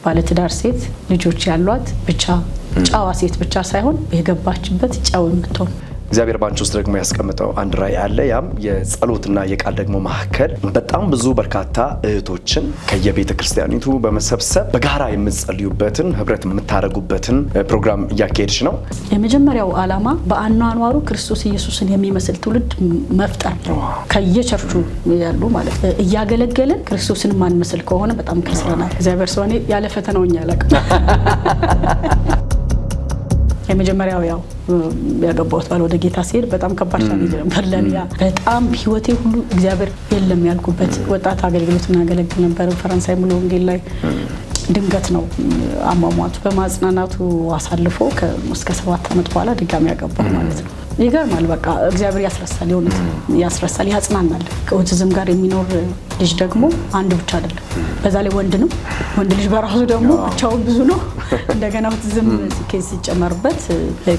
ባለትዳር ሴት ልጆች ያሏት ብቻ ጫዋ ሴት ብቻ ሳይሆን የገባችበት ጫው የምትሆን እግዚአብሔር ባንቺ ውስጥ ደግሞ ያስቀምጠው አንድ ራዕይ አለ። ያም የጸሎትና የቃል ደግሞ ማዕከል በጣም ብዙ በርካታ እህቶችን ከየቤተ ክርስቲያኒቱ በመሰብሰብ በጋራ የምትጸልዩበትን ህብረት የምታደርጉበትን ፕሮግራም እያካሄድሽ ነው። የመጀመሪያው ዓላማ በአኗኗሩ ክርስቶስ ኢየሱስን የሚመስል ትውልድ መፍጠር ነው። ከየቸርቹ ያሉ ማለት እያገለገልን ክርስቶስን ማንመስል ከሆነ በጣም ከስረናል። እግዚአብሔር ሰው እኔ ያለ ፈተናውኛ ያለቀ የመጀመሪያው ያው ያገባሁት ባል ወደ ጌታ ሲሄድ በጣም ከባድ ቻሌንጅ ነበር ለኔ። በጣም ህይወቴ ሁሉ እግዚአብሔር የለም ያልኩበት ወጣት አገልግሎትና አገለግል ነበር ፈረንሳይ ሙሉ ወንጌል ላይ። ድንገት ነው አሟሟቱ በማጽናናቱ አሳልፎ እስከ 7 አመት በኋላ ድጋሚ ያገባው ማለት ነው። ይገርማል። በቃ እግዚአብሔር ያስረሳል፣ የሆነ ያስረሳል፣ ያጽናናል። ከኦቲዝም ጋር የሚኖር ልጅ ደግሞ አንድ ብቻ አይደለም፣ በዛ ላይ ወንድ ልጅ በራሱ ደግሞ ብቻውን ብዙ ነው። እንደገና ኦቲዝም ኬዝ ሲጨመርበት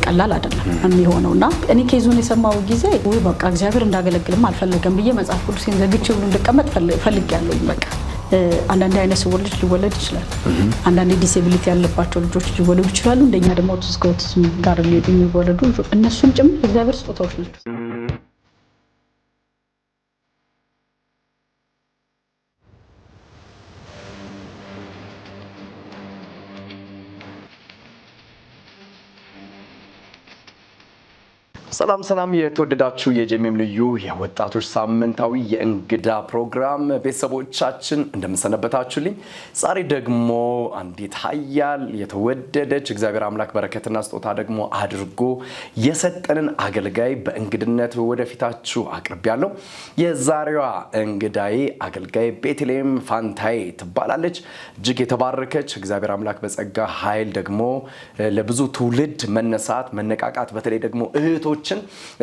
ቀላል አይደለም የሚሆነውና እኔ ኬዙን የሰማው ጊዜ ወይ በቃ እግዚአብሔር እንዳገለግልም አልፈለገም ብዬ መጽሐፍ ቅዱስን ዘግቼ ሁሉ እንድቀመጥ ፈልጌያለሁ። በቃ አንዳንድ አይነት ሰው ልጅ ሊወለድ ይችላል። አንዳንድ ዲሴቢሊቲ ያለባቸው ልጆች ሊወለዱ ይችላሉ። እንደኛ ደግሞ ኦቲዝም ጋር የሚወለዱ እነሱም ጭምር እግዚአብሔር ስጦታዎች ናቸው። ሰላም የተወደዳችሁ የጄሜም ልዩ የወጣቶች ሳምንታዊ የእንግዳ ፕሮግራም ቤተሰቦቻችን እንደምንሰነበታችሁልኝ። ዛሬ ደግሞ አንዲት ኃያል የተወደደች እግዚአብሔር አምላክ በረከትና ስጦታ ደግሞ አድርጎ የሰጠንን አገልጋይ በእንግድነት ወደፊታችሁ አቅርቤያለሁ። የዛሬዋ እንግዳዬ አገልጋይ ቤተልሔም ፋንታዬ ትባላለች። እጅግ የተባረከች እግዚአብሔር አምላክ በጸጋ ኃይል ደግሞ ለብዙ ትውልድ መነሳት መነቃቃት በተለይ ደግሞ እህቶች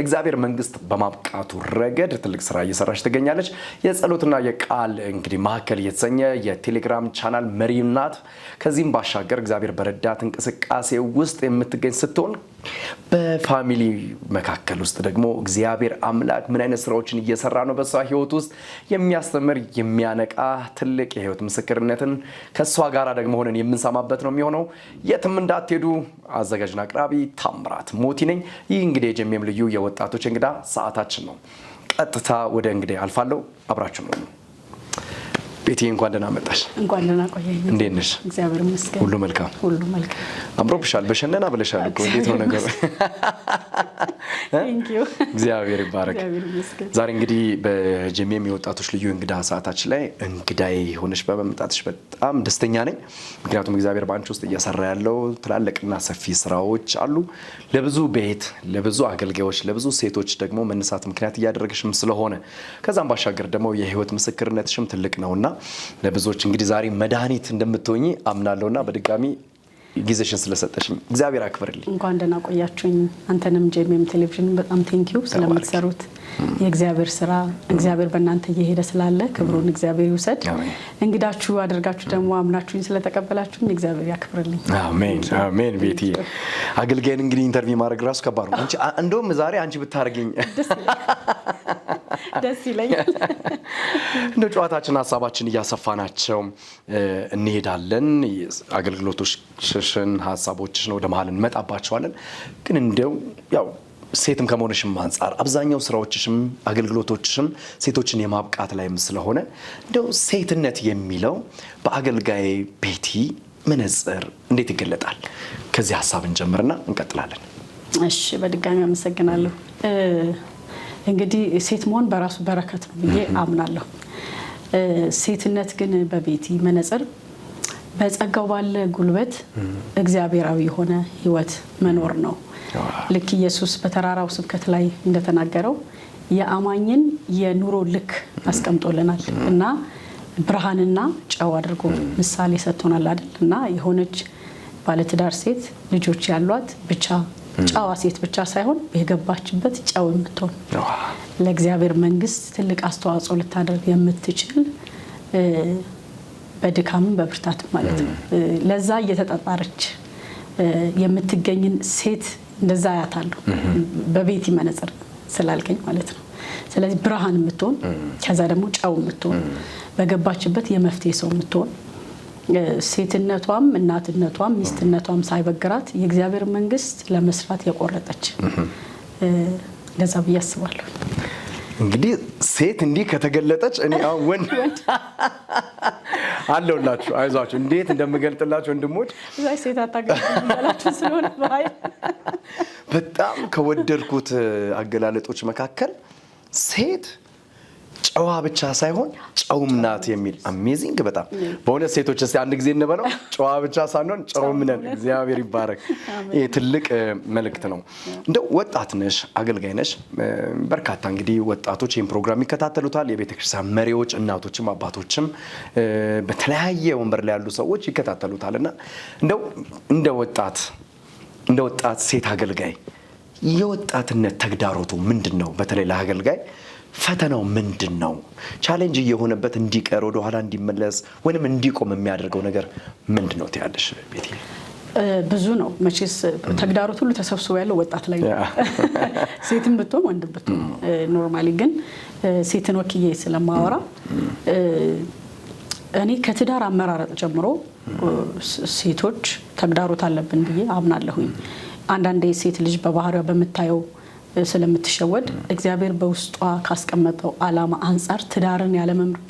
እግዚአብሔር መንግስት በማብቃቱ ረገድ ትልቅ ስራ እየሰራች ትገኛለች። የጸሎትና የቃል እንግዲህ ማዕከል የተሰኘ የቴሌግራም ቻናል መሪ ናት። ከዚህም ባሻገር እግዚአብሔር በረዳት እንቅስቃሴ ውስጥ የምትገኝ ስትሆን በፋሚሊ መካከል ውስጥ ደግሞ እግዚአብሔር አምላክ ምን አይነት ስራዎችን እየሰራ ነው በሷ ህይወት ውስጥ የሚያስተምር የሚያነቃ ትልቅ የህይወት ምስክርነትን ከሷ ጋራ ደግሞ ሆነን የምንሰማበት ነው የሚሆነው። የትም እንዳትሄዱ። አዘጋጅና አቅራቢ ታምራት ሞቲ ነኝ። ይህ እንግዲህ የጄሜም ልዩ የወጣቶች እንግዳ ሰዓታችን ነው። ቀጥታ ወደ እንግዲህ አልፋለሁ። አብራችሁ ነው። ቤቲ እንኳን ደህና መጣሽ። እንኳን ደህና ቆየኝ። እንዴት ነሽ? እግዚአብሔር ይመስገን። ሁሉ መልካም። አምሮብሻል። በሸነና ብለሻል እኮ እንዴት ነው ነገሩ? Thank you። እግዚአብሔር ይባረክ። ዛሬ እንግዲህ በጄሜም የወጣቶች ልዩ እንግዳ ሰዓታችን ላይ እንግዳዬ ሆነሽ በመምጣትሽ በጣም ደስተኛ ነኝ። ምክንያቱም እግዚአብሔር ባንቺ ውስጥ እየሰራ ያለው ትላልቅና ሰፊ ስራዎች አሉ። ለብዙ ቤት ለብዙ አገልጋዮች ለብዙ ሴቶች ደግሞ መነሳት ምክንያት እያደረግሽም ስለሆነ ከዛም ባሻገር ደግሞ የህይወት ምስክርነትሽም ትልቅ ነውና ለብዙዎች እንግዲህ ዛሬ መድኃኒት እንደምትሆኚ አምናለሁና በድጋሚ ጊዜሽን ስለሰጠሽኝ እግዚአብሔር አክብርልኝ። እንኳን ደህና ቆያችሁኝ። አንተንም ጄሜም ቴሌቪዥን በጣም ቴንኪው ስለምትሰሩት የእግዚአብሔር ስራ እግዚአብሔር በእናንተ እየሄደ ስላለ ክብሩን እግዚአብሔር ይውሰድ። እንግዳችሁ አድርጋችሁ ደግሞ አምናችሁኝ ስለተቀበላችሁኝ እግዚአብሔር ያክብርልኝ። አሜን አሜን። ቤቲ አገልጋይን እንግዲህ ኢንተርቪው ማድረግ ራሱ ከባድ ነው። አንቺ እንደውም ዛሬ አንቺ ብታርገኝ ደስ ይለኛል። እንደ ጨዋታችን ሀሳባችን እያሰፋናቸው እንሄዳለን። አገልግሎቶችሽን ሀሳቦችሽን ወደ መሀል እንመጣባቸዋለን። ግን እንደው ያው ሴትም ከመሆንሽም አንፃር አብዛኛው ስራዎችሽም አገልግሎቶችሽም ሴቶችን የማብቃት ላይም ስለሆነ እንደው ሴትነት የሚለው በአገልጋይ ቤቲ መነጽር እንዴት ይገለጣል? ከዚህ ሀሳብ እንጀምርና እንቀጥላለን። እሺ፣ በድጋሚ አመሰግናለሁ። እንግዲህ ሴት መሆን በራሱ በረከት ነው ብዬ አምናለሁ። ሴትነት ግን በቤቲ መነጽር በጸጋው ባለ ጉልበት እግዚአብሔራዊ የሆነ ህይወት መኖር ነው። ልክ ኢየሱስ በተራራው ስብከት ላይ እንደተናገረው የአማኝን የኑሮ ልክ አስቀምጦልናል እና ብርሃንና ጨው አድርጎ ምሳሌ ሰጥቶናል አይደል? እና የሆነች ባለትዳር ሴት ልጆች ያሏት ብቻ ጫዋ ሴት ብቻ ሳይሆን የገባችበት ጨው የምትሆን ለእግዚአብሔር መንግስት ትልቅ አስተዋጽኦ ልታደርግ የምትችል በድካም በብርታት ማለት ነው ለዛ እየተጣጣረች የምትገኝን ሴት እንደዛ ያታለሁ በቤቲ መነጽር ስላልከኝ ማለት ነው። ስለዚህ ብርሃን የምትሆን ከዛ ደግሞ ጨው የምትሆን በገባችበት የመፍትሄ ሰው የምትሆን ሴትነቷም እናትነቷም ሚስትነቷም ሳይበግራት የእግዚአብሔር መንግስት ለመስራት የቆረጠች ለዛ ብያስባለሁ። እንግዲህ ሴት እንዲህ ከተገለጠች እኔ አሁን ወንድ አለውላችሁ አይዟችሁ እንዴት እንደምገልጥላችሁ ወንድሞች ዛይ ሴት አታገላችሁ ስለሆነ ባይ በጣም ከወደድኩት አገላለጦች መካከል ሴት ጨዋ ብቻ ሳይሆን ጨውም ናት የሚል አሜዚንግ በጣም በእውነት ሴቶች እስቲ አንድ ጊዜ እንበለው ጨዋ ብቻ ሳይሆን ጨውም ነን። እግዚአብሔር ይባረክ። ይሄ ትልቅ መልእክት ነው። እንደው ወጣት ነሽ፣ አገልጋይ ነሽ። በርካታ እንግዲህ ወጣቶች ይህን ፕሮግራም ይከታተሉታል። የቤተክርስቲያን መሪዎች፣ እናቶችም አባቶችም በተለያየ ወንበር ላይ ያሉ ሰዎች ይከታተሉታልና እንደው እንደ ወጣት ሴት አገልጋይ የወጣትነት ተግዳሮቱ ምንድነው? በተለይ ለአገልጋይ ፈተናው ምንድነው? ቻሌንጅ እየሆነበት እንዲቀር ወደ ኋላ እንዲመለስ ወይንም እንዲቆም የሚያደርገው ነገር ምንድነው ትያለሽ ቤቲ? ብዙ ነው መቼስ ተግዳሮት ሁሉ ተሰብስቦ ያለው ወጣት ላይ ነው። ሴትም ብትሆን ወንድም ብትሆን ኖርማሊ ግን ሴትን ወክዬ ስለማወራ እኔ ከትዳር አመራረጥ ጀምሮ ሴቶች ተግዳሮት አለብን ብዬ አምናለሁኝ። አንዳንዴ ሴት ልጅ በባህሪዋ በመታየው ስለምትሸወድ እግዚአብሔር በውስጧ ካስቀመጠው ዓላማ አንፃር ትዳርን ያለመምረጥ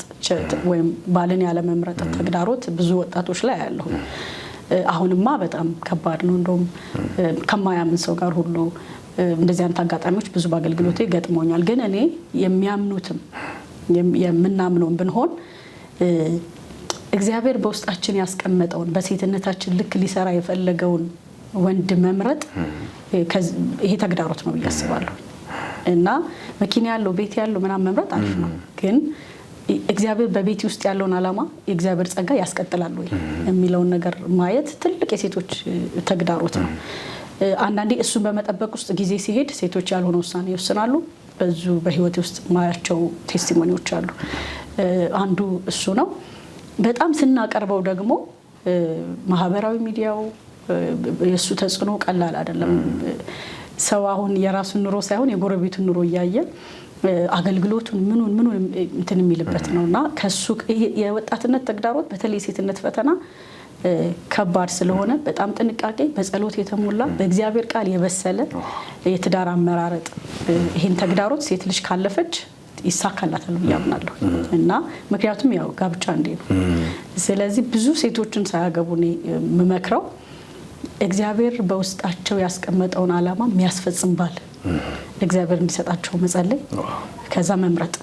ወይም ባልን ያለመምረጥ ተግዳሮት ብዙ ወጣቶች ላይ ያለው አሁንማ በጣም ከባድ ነው። እንደውም ከማያምን ሰው ጋር ሁሉ እንደዚህ አይነት አጋጣሚዎች ብዙ በአገልግሎቴ ገጥሞኛል። ግን እኔ የሚያምኑትም የምናምነውን ብንሆን እግዚአብሔር በውስጣችን ያስቀመጠውን በሴትነታችን ልክ ሊሰራ የፈለገውን ወንድ መምረጥ ይሄ ተግዳሮት ነው ብዬ አስባለሁ። እና መኪና ያለው ቤት ያለው ምናምን መምረጥ አሪፍ ነው፣ ግን እግዚአብሔር በቤት ውስጥ ያለውን ዓላማ የእግዚአብሔር ጸጋ ያስቀጥላል ወይ የሚለውን ነገር ማየት ትልቅ የሴቶች ተግዳሮት ነው። አንዳንዴ እሱን በመጠበቅ ውስጥ ጊዜ ሲሄድ ሴቶች ያልሆነ ውሳኔ ይወስናሉ። በዙ በህይወት ውስጥ ማያቸው ቴስቲሞኒዎች አሉ። አንዱ እሱ ነው። በጣም ስናቀርበው ደግሞ ማህበራዊ ሚዲያው የሱ ተጽዕኖ ቀላል አይደለም። ሰው አሁን የራሱን ኑሮ ሳይሆን የጎረቤቱን ኑሮ እያየ አገልግሎቱን ምኑን እንትን የሚልበት ነውና ከሱ የወጣትነት ተግዳሮት በተለይ ሴትነት ፈተና ከባድ ስለሆነ በጣም ጥንቃቄ በጸሎት የተሞላ በእግዚአብሔር ቃል የበሰለ የትዳር አመራረጥ ይሄን ተግዳሮት ሴት ልጅ ካለፈች ይሳካላታል ብዬ አምናለሁ። እና ምክንያቱም ያው ጋብቻ እንዴ ነው። ስለዚህ ብዙ ሴቶችን ሳያገቡ ነው የምመክረው እግዚአብሔር በውስጣቸው ያስቀመጠውን ዓላማ የሚያስፈጽም ባል እግዚአብሔር እንዲሰጣቸው መጸለይ፣ ከዛ መምረጥ።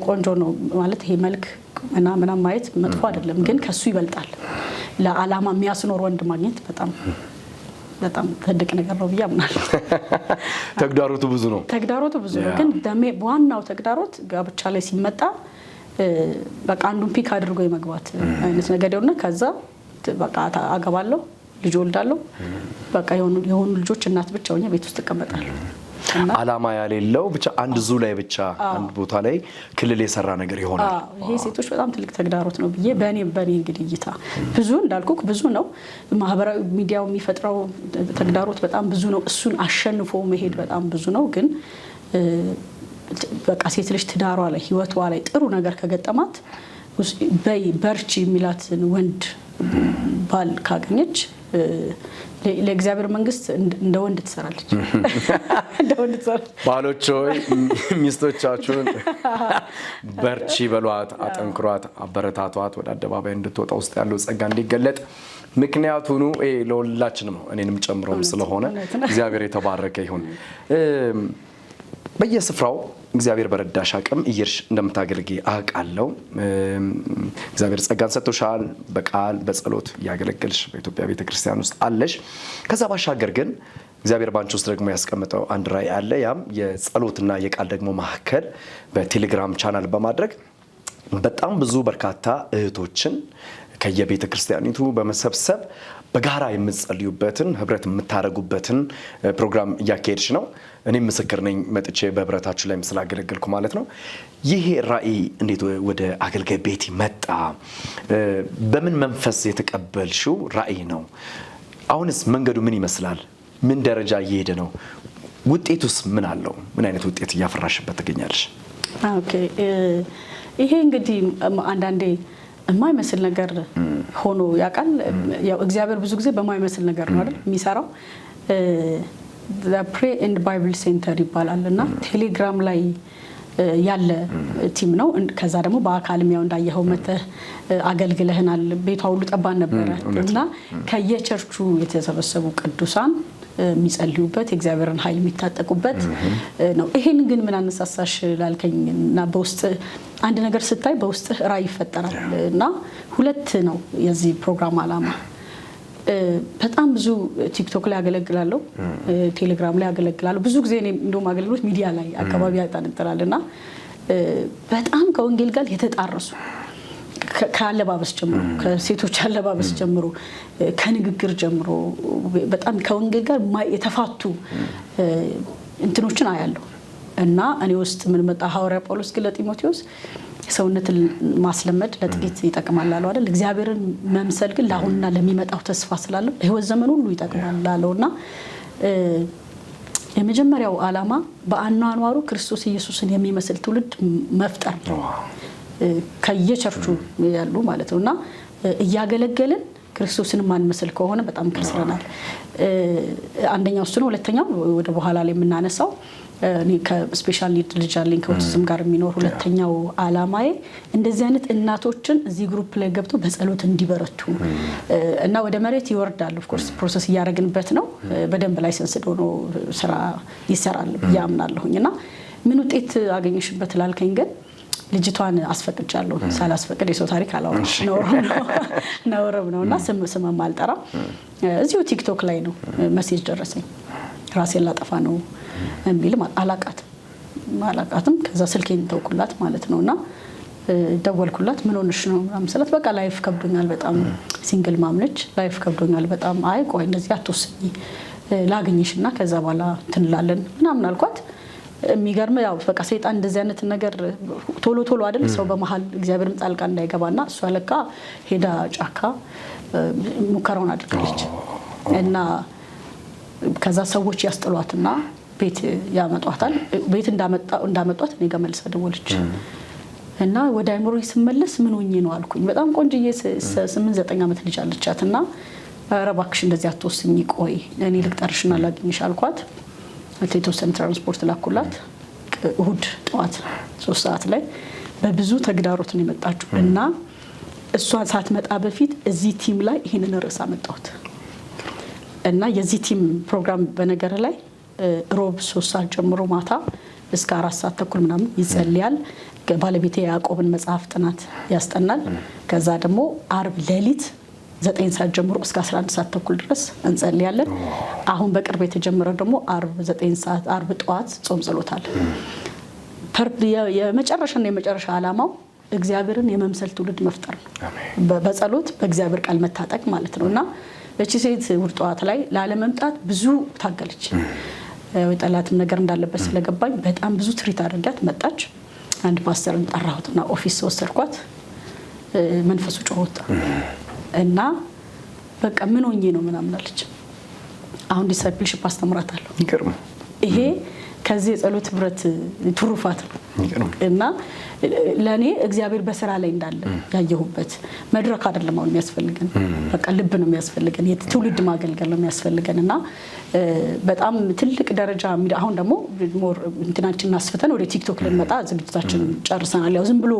ቆንጆ ነው ማለት ይሄ መልክ ምናምን ማየት መጥፎ አይደለም፣ ግን ከሱ ይበልጣል። ለዓላማ የሚያስኖር ወንድ ማግኘት በጣም ትልቅ ነገር ነው ብዬ አምናለሁ። ተግዳሮቱ ብዙ ነው። ግን ዋናው ተግዳሮት ጋብቻ ላይ ሲመጣ በቃ አንዱን ፒክ አድርጎ የመግባት አይነት ነገር ነውና ከዛ በቃ አገባለሁ፣ ልጅ ወልዳለሁ፣ በቃ የሆኑ ልጆች እናት ብቻ ሆኜ ቤት ውስጥ እቀመጣለሁ። ዓላማ ያሌለው ብቻ አንድ ዙ ላይ ብቻ አንድ ቦታ ላይ ክልል የሰራ ነገር ይሆናል። ይሄ ሴቶች በጣም ትልቅ ተግዳሮት ነው ብዬ በእኔ እንግዲህ እይታ ብዙ እንዳልኩክ ብዙ ነው። ማህበራዊ ሚዲያው የሚፈጥረው ተግዳሮት በጣም ብዙ ነው። እሱን አሸንፎ መሄድ በጣም ብዙ ነው። ግን በቃ ሴት ልጅ ትዳሯ ላይ ህይወቷ ላይ ጥሩ ነገር ከገጠማት በርቺ የሚላትን ወንድ ባል ካገኘች ለእግዚአብሔር መንግስት እንደ ወንድ ትሰራለች። ባሎች ሆይ ሚስቶቻችሁን በርቺ በሏት፣ አጠንክሯት፣ አበረታቷት፣ ወደ አደባባይ እንድትወጣ ውስጥ ያለው ጸጋ እንዲገለጥ ምክንያቱ ነው። ለሁላችንም ነው እኔንም ጨምሮም ስለሆነ እግዚአብሔር የተባረከ ይሁን። በየስፍራው እግዚአብሔር በረዳሽ አቅም እየርሽ እንደምታገልጊ አውቃለሁ። እግዚአብሔር ጸጋን ሰጥቶሻል። በቃል በጸሎት ያገለግልሽ በኢትዮጵያ ቤተክርስቲያን ውስጥ አለሽ። ከዛ ባሻገር ግን እግዚአብሔር ባንቺ ውስጥ ደግሞ ያስቀመጠው አንድ ራዕይ አለ። ያም የጸሎትና የቃል ደግሞ ማዕከል በቴሌግራም ቻናል በማድረግ በጣም ብዙ በርካታ እህቶችን ከየቤተ ክርስቲያኒቱ በመሰብሰብ በጋራ የምትጸልዩበትን ህብረት የምታረጉበትን ፕሮግራም እያካሄድሽ ነው። እኔም ምስክር ነኝ፣ መጥቼ በህብረታችሁ ላይ ስላገለገልኩ ማለት ነው። ይሄ ራዕይ እንዴት ወደ አገልጋይ ቤቲ መጣ? በምን መንፈስ የተቀበልሽው ራዕይ ነው? አሁንስ መንገዱ ምን ይመስላል? ምን ደረጃ እየሄደ ነው? ውጤቱስ ምን አለው? ምን አይነት ውጤት እያፈራሽበት ትገኛለሽ? ኦኬ፣ ይሄ እንግዲህ አንዳንዴ የማይመስል ነገር ሆኖ ያውቃል። ያው እግዚአብሔር ብዙ ጊዜ በማይመስል ነገር ነው አይደል የሚሰራው። ፕሬ ኤንድ ባይብል ሴንተር ይባላል እና ቴሌግራም ላይ ያለ ቲም ነው። ከዛ ደግሞ በአካልም ያው እንዳየኸው መተህ አገልግለህናል። ቤቷ ሁሉ ጠባን ነበረ እና ከየቸርቹ የተሰበሰቡ ቅዱሳን የሚጸልዩበት የእግዚአብሔርን ኃይል የሚታጠቁበት ነው። ይሄን ግን ምን አነሳሳሽ ላልከኝ እና በውስጥ አንድ ነገር ስታይ በውስጥ ራዕይ ይፈጠራል እና ሁለት ነው የዚህ ፕሮግራም ዓላማ። በጣም ብዙ ቲክቶክ ላይ አገለግላለሁ፣ ቴሌግራም ላይ አገለግላለሁ። ብዙ ጊዜ እኔ እንደውም አገልግሎት ሚዲያ ላይ አካባቢ ያጣንጥራልና በጣም ከወንጌል ጋር የተጣረሱ ከአለባበስ ጀምሮ ከሴቶች አለባበስ ጀምሮ ከንግግር ጀምሮ በጣም ከወንጌል ጋር የተፋቱ እንትኖችን አያለሁ እና እኔ ውስጥ ምን መጣ ሐዋርያ ጳውሎስ ግን ለጢሞቴዎስ ሰውነትን ማስለመድ ለጥቂት ይጠቅማል አለው አይደል? እግዚአብሔርን መምሰል ግን ለአሁንና ለሚመጣው ተስፋ ስላለው ህይወት ዘመን ሁሉ ይጠቅማል አለውና የመጀመሪያው ዓላማ በአኗኗሩ ክርስቶስ ኢየሱስን የሚመስል ትውልድ መፍጠር ነው። ከየቸርቹ ያሉ ማለት ነውና እያገለገልን ክርስቶስን ማንመስል ከሆነ በጣም ከስረናል። አንደኛው እሱ ነው። ሁለተኛው ወደ በኋላ ላይ የምናነሳው እኔ ከስፔሻል ኒድ ልጅ አለኝ ከኦቲዝም ጋር የሚኖር ሁለተኛው ዓላማዬ እንደዚህ አይነት እናቶችን እዚህ ግሩፕ ላይ ገብቶ በጸሎት እንዲበረቱ እና ወደ መሬት ይወርዳል። ኦፍ ኮርስ ፕሮሰስ እያደረግንበት ነው። በደንብ ላይሰንስ ሆኖ ስራ ይሰራል ብዬ አምናለሁኝና ምን ውጤት አገኘሽበት ላልከኝ ግን ልጅቷን አስፈቅጃለሁ። ሳላስፈቅድ የሰው ታሪክ አላወራም። ነውርም ነውና ስምም አልጠራም። እዚሁ ቲክቶክ ላይ ነው ሜሴጅ ደረሰኝ። ራሴን ላጠፋ ነው የሚል አላቃትም። ከዛ ስልኬን ተውኩላት ማለት ነውና ደወልኩላት። ምን ሆነሽ ነው ማለት በቃ ላይፍ ከብዶኛል በጣም ሲንግል ማምነች ላይፍ ከብዶኛል በጣም አይ ቆይ እንደዚህ አትወስኚ ላግኝሽና ከዛ በኋላ ትንላለን ምናምን አልኳት። የሚገርም ያው በቃ ሰይጣን እንደዚህ አይነት ነገር ቶሎ አይደል ሰው በመሃል እግዚአብሔርም ጣልቃ እንዳይገባና እሷ ለካ ሄዳ ጫካ ሙከራውን አድርጋለች እና ከዛ ሰዎች ያስጥሏትና ቤት ያመጧታል። ቤት እንዳመጧት እኔ ጋር መልሳ ደወለች እና ወደ አይምሮዬ ስመለስ ምን ሆኜ ነው አልኩኝ። በጣም ቆንጆዬ 8-9 ዓመት ልጅ አለቻትና ኧረ እባክሽ እንደዚህ አትወስኚ ቆይ እኔ ልቅጠርሽና ላግኝሽ አልኳት። የተወሰነ ትራንስፖርት ላኩላት። እሁድ ጠዋት 3 ሰዓት ላይ በብዙ ተግዳሮት ነው የመጣችው እና እሷ ሳትመጣ በፊት እዚህ ቲም ላይ ይሄንን ርዕስ አመጣሁት እና የዚህ ቲም ፕሮግራም በነገር ላይ ሮብ 3 ሰዓት ጀምሮ ማታ እስከ 4 ሰዓት ተኩል ምናምን ይጸልያል። ባለቤቴ ያዕቆብን መጽሐፍ ጥናት ያስጠናል። ከዛ ደግሞ አርብ ሌሊት 9 ሰዓት ጀምሮ እስከ 11 ሰዓት ተኩል ድረስ እንጸልያለን። አሁን በቅርብ የተጀመረው ደግሞ አርብ 9 ሰዓት አርብ ጠዋት ጾም ጸሎታል። የመጨረሻ ዓላማው እግዚአብሔርን የመምሰል ትውልድ መፍጠር ነው። በጸሎት በእግዚአብሔር ቃል መታጠቅ ማለት ነውና እቺ ሴት እሑድ ጠዋት ላይ ላለመምጣት ብዙ ታገለች። የጠላትም ነገር እንዳለበት ስለገባኝ በጣም ብዙ ትሪት አድርጋት መጣች። አንድ ፓስተርን ጠራሁትና ኦፊስ ወሰድኳት። መንፈሱ ጮኸ እና በቃ ምን ሆኜ ነው ምናምን አለች። አሁን ዲሳይፕልሺፕ አስተምራታለሁ። ይገርም ይሄ ከዚህ የጸሎት ህብረት ትሩፋት ነው እና ለኔ እግዚአብሔር በስራ ላይ እንዳለ ያየሁበት መድረክ አይደለም አሁን የሚያስፈልገን በቃ ልብ ነው የሚያስፈልገን የትውልድ ማገልገል ነው የሚያስፈልገንና በጣም ትልቅ ደረጃ አሁን ደግሞ ሞር እንትናችንን አስፍተን ወደ ቲክቶክ ልንመጣ ዝግጅታችን ጨርሰናል። ያው ዝም ብሎ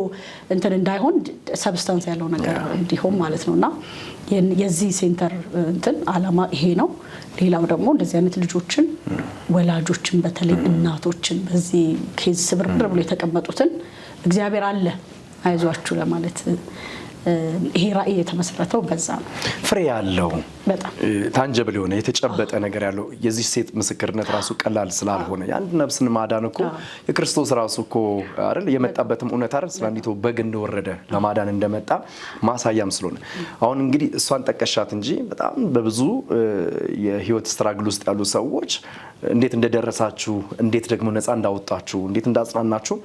እንትን እንዳይሆን ሰብስታንስ ያለው ነገር እንዲሆን ማለት ነውና የዚህ ሴንተር እንትን ዓላማ ይሄ ነው። ሌላው ደግሞ እንደዚህ አይነት ልጆችን ወላጆችን በተለይ እናቶችን በዚህ ኬዝ ስብርብር ብሎ የተቀመጡትን እግዚአብሔር አለ አይዟችሁ ለማለት ይሄ ራዕይ የተመሰረተው በዛ ነው። ፍሬ ያለው በጣም ታንጀብል የሆነ የተጨበጠ ነገር ያለው የዚህ ሴት ምስክርነት ራሱ ቀላል ስላልሆነ የአንድ ነፍስን ማዳን እኮ የክርስቶስ ራሱ እኮ አይደል የመጣበትም እውነት አይደል ስላንዲቶ በግ እንደወረደ ለማዳን እንደመጣ ማሳያም ስለሆነ አሁን እንግዲህ እሷን ጠቀሻት እንጂ በጣም በብዙ የህይወት ስትራግል ውስጥ ያሉ ሰዎች እንዴት እንደደረሳችሁ እንዴት ደግሞ ነፃ እንዳወጣችሁ እንዴት እንዳጽናናችሁ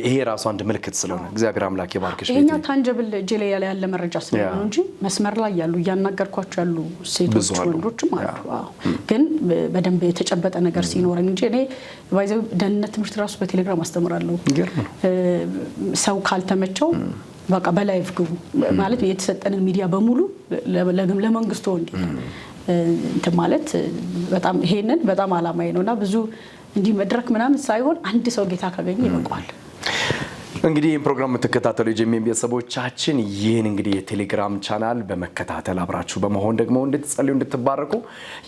ይሄ ራሱ አንድ ምልክት ስለሆነ እግዚአብሔር አምላክ ይባርክሽ። ይሄኛ ታንጀብል ጄሌ ያለ መረጃ ስለሆነ እንጂ መስመር ላይ ያሉ ያናገርኳቸው ያሉ ሴቶች ወንዶችም አሉ። ግን በደንብ የተጨበጠ ነገር ሲኖረን እንጂ እኔ ባይዘው ደህንነት ትምህርት ራሱ በቴሌግራም አስተምራለሁ። ሰው ካልተመቸው በቃ በላይቭ ግቡ ማለት የተሰጠንን ሚዲያ በሙሉ ለመንግስቱ ወንጌል እንትን ማለት በጣም ይሄንን በጣም አላማዬ ነውና ብዙ እንዲህ መድረክ ምናምን ሳይሆን አንድ ሰው ጌታ ካገኘ ይበቃዋል። እንግዲህ ይህን ፕሮግራም የምትከታተሉ የጄኤምኤም ቤተሰቦቻችን ይህን እንግዲህ የቴሌግራም ቻናል በመከታተል አብራችሁ በመሆን ደግሞ እንድትጸልዩ እንድትባረኩ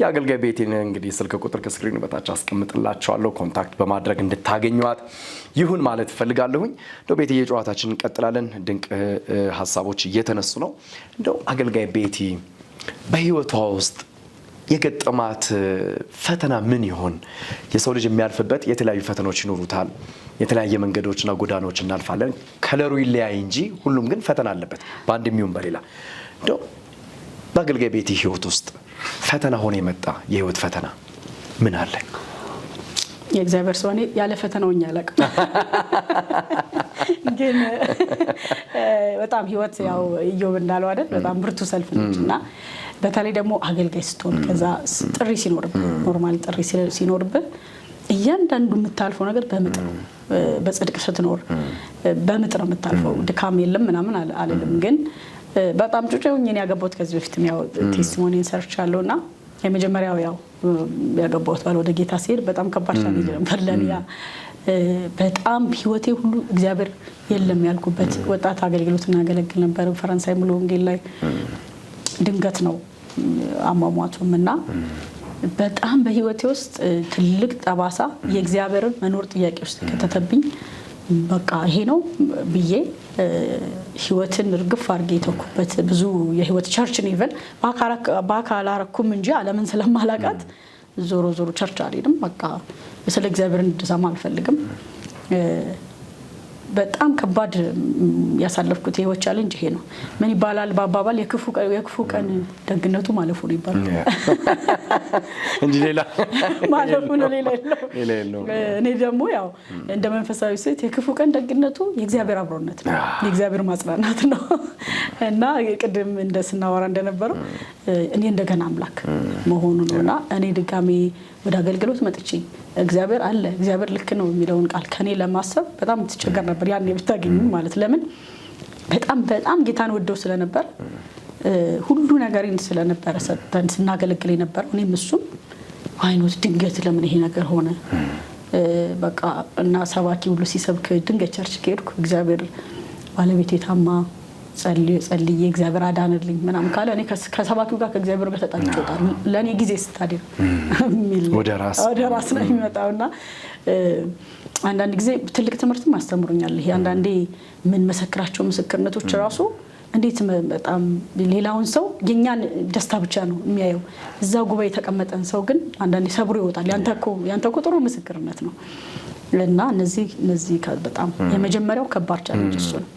የአገልጋይ ቤቴን እንግዲህ ስልክ ቁጥር ከስክሪኑ በታች አስቀምጥላችኋለሁ። ኮንታክት በማድረግ እንድታገኟት ይሁን ማለት ፈልጋለሁኝ። እንደው ቤቴ የጨዋታችን እንቀጥላለን። ድንቅ ሀሳቦች እየተነሱ ነው። እንደው አገልጋይ ቤቲ በህይወቷ ውስጥ የገጠማት ፈተና ምን ይሆን? የሰው ልጅ የሚያልፍበት የተለያዩ ፈተናዎች ይኖሩታል። የተለያየ መንገዶችና ጎዳናዎች እናልፋለን። ከለሩ ይለያይ እንጂ ሁሉም ግን ፈተና አለበት በአንድም ይሁን በሌላ። እንደው በአገልጋይ ቤቲ ህይወት ውስጥ ፈተና ሆነ የመጣ የህይወት ፈተና ምን አለ? የእግዚአብሔር ሰው እኔ ያለ ፈተናውኛ አላውቅም። ግን በጣም ህይወት ያው ኢዮብ እንዳለው አይደል በጣም ብርቱ ሰልፍ ነችና በተለይ ደግሞ አገልጋይ ስትሆን ከዛ ጥሪ ሲኖርብህ ኖርማል ጥሪ ሲኖርብህ እያንዳንዱ የምታልፈው ነገር በምጥ ነው። በጽድቅ ስትኖር በምጥ ነው የምታልፈው። ድካም የለም ምናምን አልልም። ግን በጣም ጩጬው እኔ ያገባሁት ከዚህ በፊትም ያው ቴስቲሞኒን ሰርቻለሁና የመጀመሪያው ያው ያገባሁት ባል ወደ ጌታ ሲሄድ በጣም ከባድ ቻሌንጅ ነበር ለኔ። በጣም ህይወቴ ሁሉ እግዚአብሔር የለም ያልኩበት ወጣት አገልግሎት እናገለግል ነበር ፈረንሳይ ሙሉ ወንጌል ላይ። ድንገት ነው አሟሟቱምና በጣም በህይወቴ ውስጥ ትልቅ ጠባሳ የእግዚአብሔርን መኖር ጥያቄ ውስጥ ከተተብኝ በቃ ይሄ ነው ብዬ ህይወትን እርግፍ አድርጌ የተኩበት ብዙ የህይወት ቸርችን ኢቨን በአካል አረኩም እንጂ ዓለምን ስለማላቃት ዞሮ ቸርች አልሄድም። በቃ ስለ እግዚአብሔር እንድሰማ አልፈልግም። በጣም ከባድ ያሳለፍኩት የህይወት ቻሌንጅ ይሄ ነው። ምን ይባላል በአባባል የክፉ ቀን ደግነቱ ማለፉ ነው ይባላል እንጂ ሌላ ማለፉ ነው ሌላ የለው። እኔ ደግሞ ያው እንደ መንፈሳዊ ሴት የክፉ ቀን ደግነቱ የእግዚአብሔር አብሮነት ነው፣ የእግዚአብሔር ማጽናናት ነው። እና ቅድም እንደስናወራ እንደነበረው እኔ እንደገና አምላክ መሆኑ ነውና እኔ ድጋሜ ወደ አገልግሎት መጥቼ እግዚአብሔር አለ እግዚአብሔር ልክ ነው የሚለውን ቃል ከኔ ለማሰብ በጣም ተቸገር ነበር። ያኔ ብታገኙ ማለት ለምን በጣም ጌታን ወደው ስለነበር ሁሉ ነገርን ስለነበር ሰጥተን ስናገለግል ነበር። እኔም እሱም አይኖት ድንገት ለምን ይሄ ነገር ሆነ በቃ እና ሰባኪ ሁሉ ሲሰብክ ድንገት ቸርች ከሄድኩ እግዚአብሔር ባለቤቴ ታማ ጸልዬ እግዚአብሔር አዳነልኝ ምናምን ካለ እኔ ከሰባኪው ጋር ከእግዚአብሔር ጋር ተጣልቼ እወጣለሁ። ለኔ ጊዜ ስታዲር ወደ ራስ ነው የሚመጣውና አንዳንድ ጊዜ ትልቅ ትምህርትም አስተምሮኛል። ይሄ አንዳንዴ ምን መሰክራቸው ምስክርነቶች ራሱ እንዴት በጣም ሌላውን ሰው የኛን ደስታ ብቻ ነው የሚያየው። እዛ ጉባኤ የተቀመጠን ሰው ግን አንዳንዴ ሰብሮ ይወጣል። ያንተ እኮ ጥሩ ምስክርነት ነው። እና እነዚህ በጣም የመጀመሪያው ከባድ ቻሌንጅ እሱ ነው።